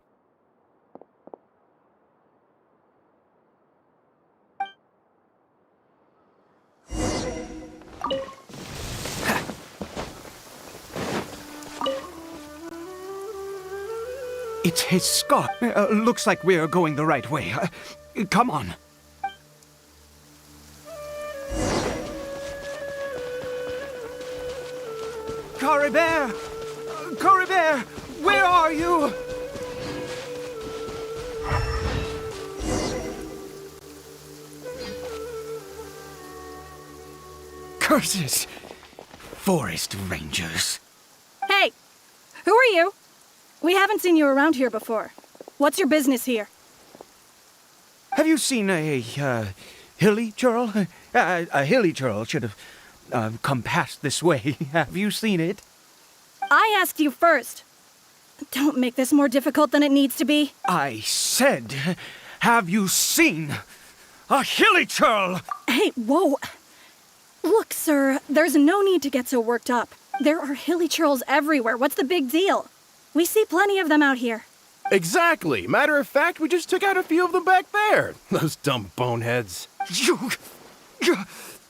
It's his scar. Looks like we're going the right way. Come on. Caribert! Caribert! Where are you? Curses! Forest Rangers. Hey! Who are you? We haven't seen you around here before. What's your business here? Have you seen a hilly churl? A hilly churl should have come past this way. Have you seen it? I asked you first. Don't make this more difficult than it needs to be. I said, have you seen a hilly churl? Hey, whoa. Look, sir, there's no need to get so worked up. There are hilly churls everywhere. What's the big deal? We see plenty of them out here. Exactly. Matter of fact, we just took out a few of them back there. Those dumb boneheads.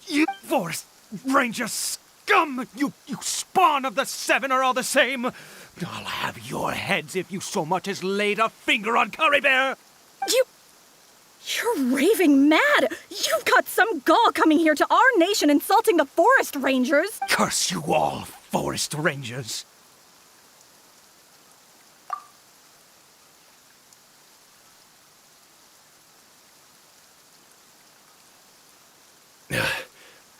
You Forest Ranger scum! You spawn of the Seven are all the same! I'll have your heads if you so much as laid a finger on Caribert! You're raving mad! You've got some gall coming here to our nation insulting the Forest Rangers! Curse you all, Forest Rangers!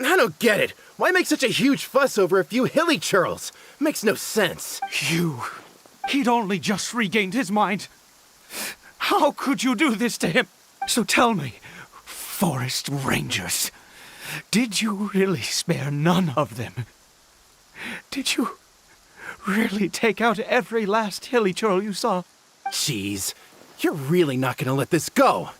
I don't get it. Why make such a huge fuss over a few hilly churls? Makes no sense. He'd only just regained his mind. How could you do this to him? So tell me, Forest Rangers, did you really spare none of them? Did you really take out every last hilly churl you saw? Jeez, you're really not gonna let this go.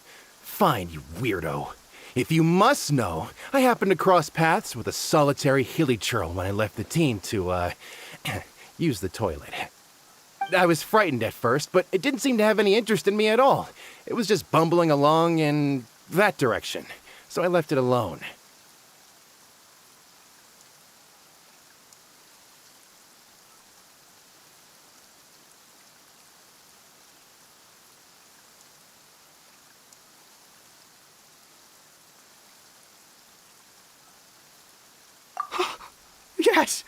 Fine, you weirdo. If you must know, I happened to cross paths with a solitary hilly churl when I left the team to, use the toilet. I was frightened at first, but it didn't seem to have any interest in me at all. It was just bumbling along in that direction, so I left it alone. Yes!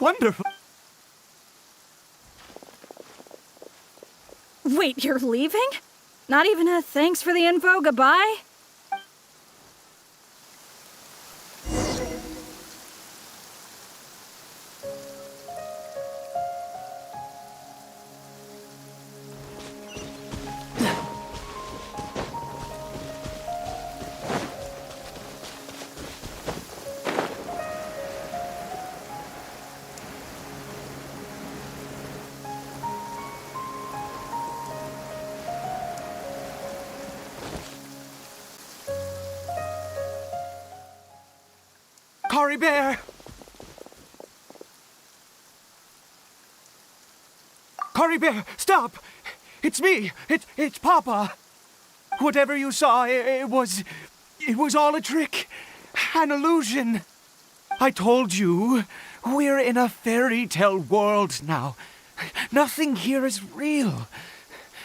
Wonderful! Wait, you're leaving? Not even a thanks for the info, goodbye? Caribert! Caribert, stop! It's me! It's Papa! Whatever you saw, it was all a trick. An illusion. I told you, we're in a fairy tale world now. Nothing here is real.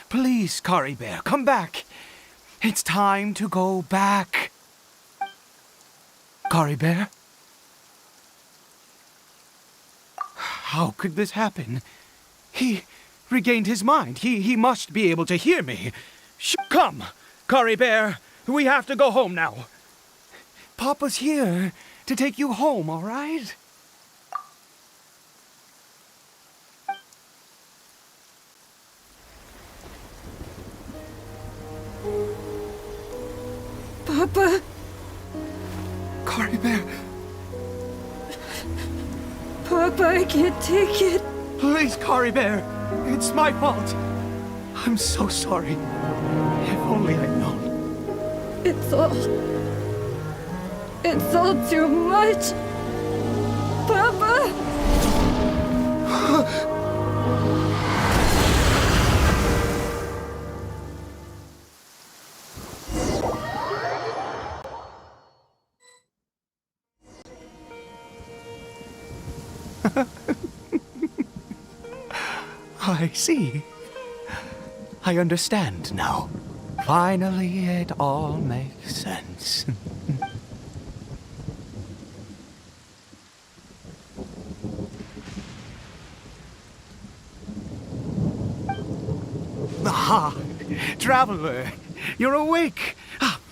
Please, Caribert, come back. It's time to go back. Caribert? How could this happen? He regained his mind. He must be able to hear me. Come, Caribert. We have to go home now. Papa's here to take you home, all right? Papa. Caribert. Papa, I can't take it. Please, Caribert. It's my fault. I'm so sorry. If only I'd known. It's all too much. Papa. I see. I understand now. Finally, it all makes sense. Ah, Traveler, you're awake.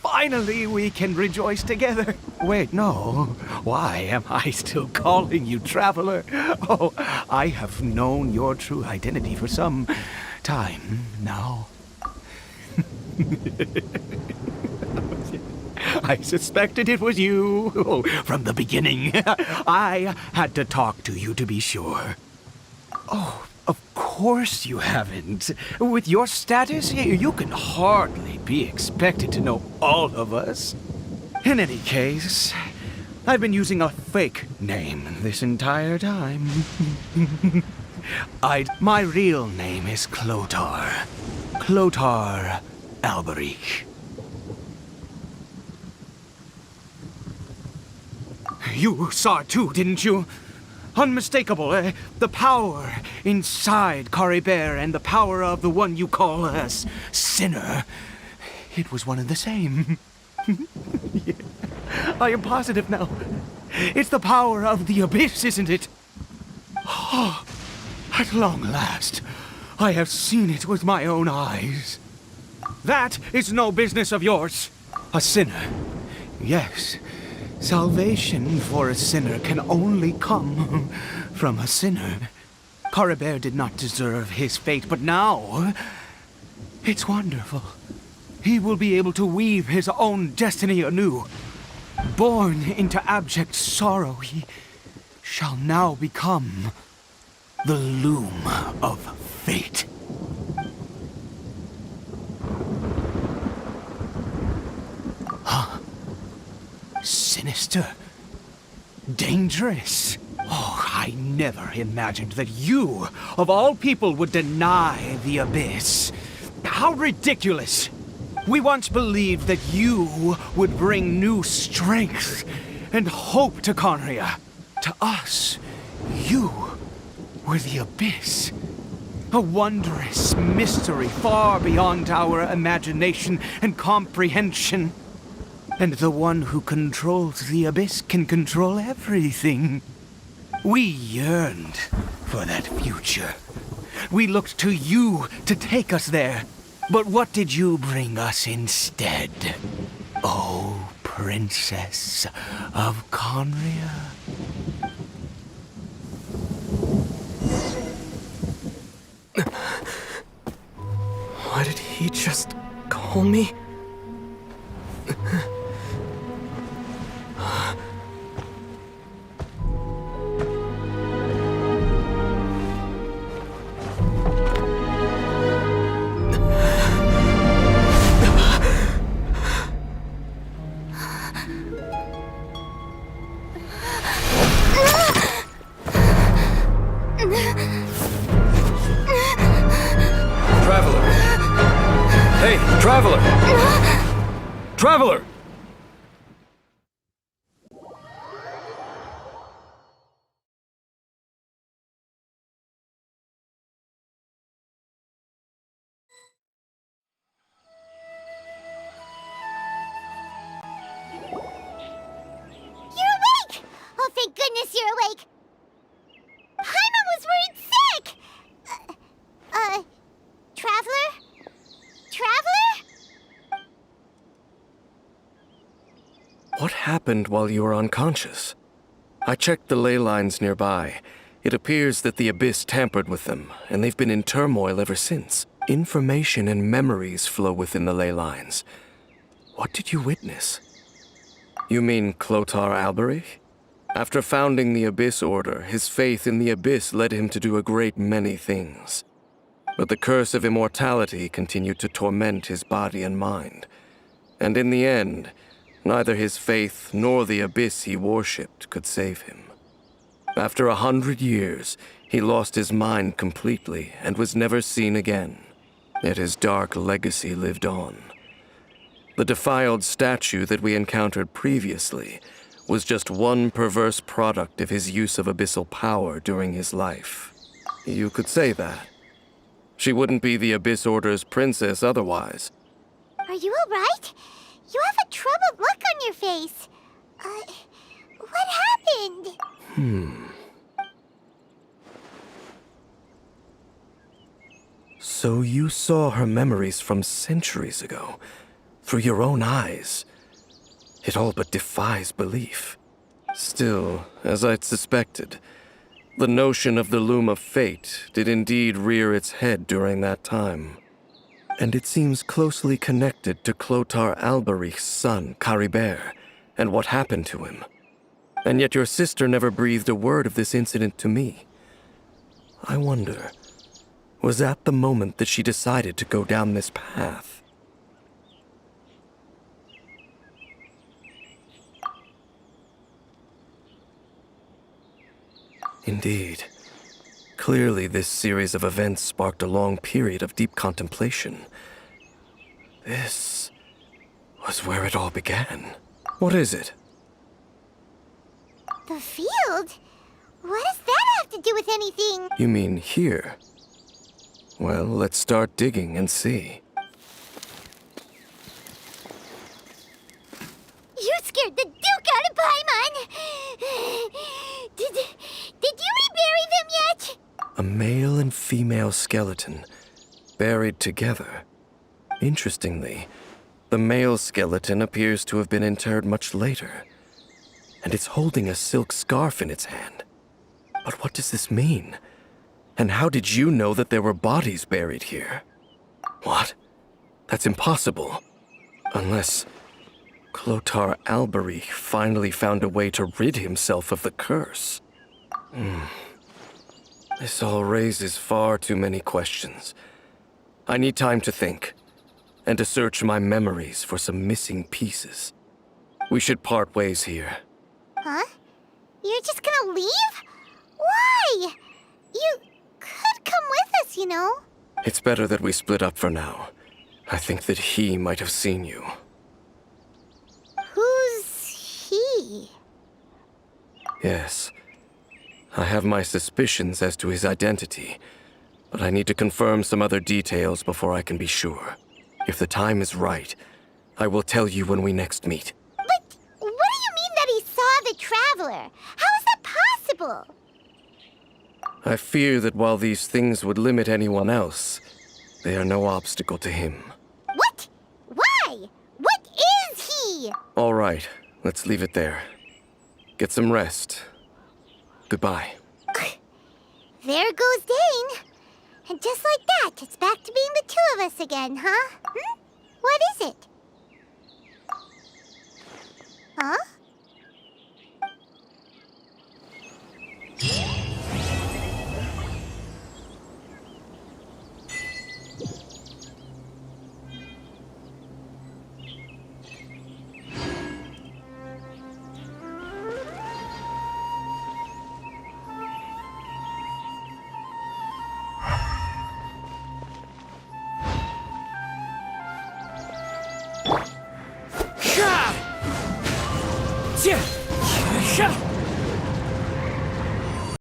Finally, we can rejoice together. Wait, no. Why am I still calling you Traveler? Oh, I have known your true identity for some time now. I suspected it was you from the beginning. I had to talk to you to be sure. Oh, of course you haven't. With your status, you can hardly be expected to know all of us. In any case, I've been using a fake name this entire time. My real name is Clotar. Clotar Alberich. You saw it too, didn't you? Unmistakable, the power inside Caribert and the power of the one you call a sinner. It was one and the same. Yeah. I am positive now. It's the power of the abyss, isn't it? Oh, at long last, I have seen it with my own eyes. That is no business of yours. A sinner. Yes. Salvation for a sinner can only come from a sinner. Caribert did not deserve his fate, but now it's wonderful. He will be able to weave his own destiny anew. Born into abject sorrow, he shall now become the loom of fate. Huh? Sinister. Dangerous. Oh, I never imagined that you, of all people, would deny the abyss. How ridiculous! We once believed that you would bring new strength and hope to Conria. To us, you were the abyss. A wondrous mystery far beyond our imagination and comprehension. And the one who controls the abyss can control everything. We yearned for that future. We looked to you to take us there. But what did you bring us instead? Oh, Princess of Conria. Why did he just call me? Traveler! Traveler! You're awake! Oh, thank goodness you're awake! Paimon was worried sick! Traveler? Traveler? What happened while you were unconscious? I checked the ley lines nearby. It appears that the Abyss tampered with them, and they've been in turmoil ever since. Information and memories flow within the ley lines. What did you witness? You mean Clotar Alberich? After founding the Abyss Order, his faith in the Abyss led him to do a great many things. But the curse of immortality continued to torment his body and mind. And in the end, neither his faith nor the Abyss he worshipped could save him. After 100 years, he lost his mind completely and was never seen again. Yet his dark legacy lived on. The defiled statue that we encountered previously was just one perverse product of his use of abyssal power during his life. You could say that. She wouldn't be the Abyss Order's princess otherwise. Are you alright? You have a troubled look on your face. What happened? So you saw her memories from centuries ago, through your own eyes. It all but defies belief. Still, as I'd suspected, the notion of the Loom of Fate did indeed rear its head during that time. And it seems closely connected to Clothar Alberich's son, Caribert, and what happened to him. And yet your sister never breathed a word of this incident to me. I wonder, was that the moment that she decided to go down this path? Indeed. Clearly, this series of events sparked a long period of deep contemplation. This was where it all began. What is it? The field? What does that have to do with anything? You mean here? Well, let's start digging and see. You scared the Duke out of Paimon! Did you rebury them yet? A male and female skeleton, buried together. Interestingly, the male skeleton appears to have been interred much later, and it's holding a silk scarf in its hand. But what does this mean? And how did you know that there were bodies buried here? What? That's impossible. Unless Clothar Alberich finally found a way to rid himself of the curse. This all raises far too many questions. I need time to think, and to search my memories for some missing pieces. We should part ways here. Huh? You're just gonna leave? Why? You could come with us, you know. It's better that we split up for now. I think that he might have seen you. Who's he? Yes. I have my suspicions as to his identity, but I need to confirm some other details before I can be sure. If the time is right, I will tell you when we next meet. But what do you mean that he saw the Traveler? How is that possible? I fear that while these things would limit anyone else, they are no obstacle to him. What? Why? What is he? All right, let's leave it there. Get some rest. Goodbye. There goes Dane. And just like that, it's back to being the two of us again, huh? What is it?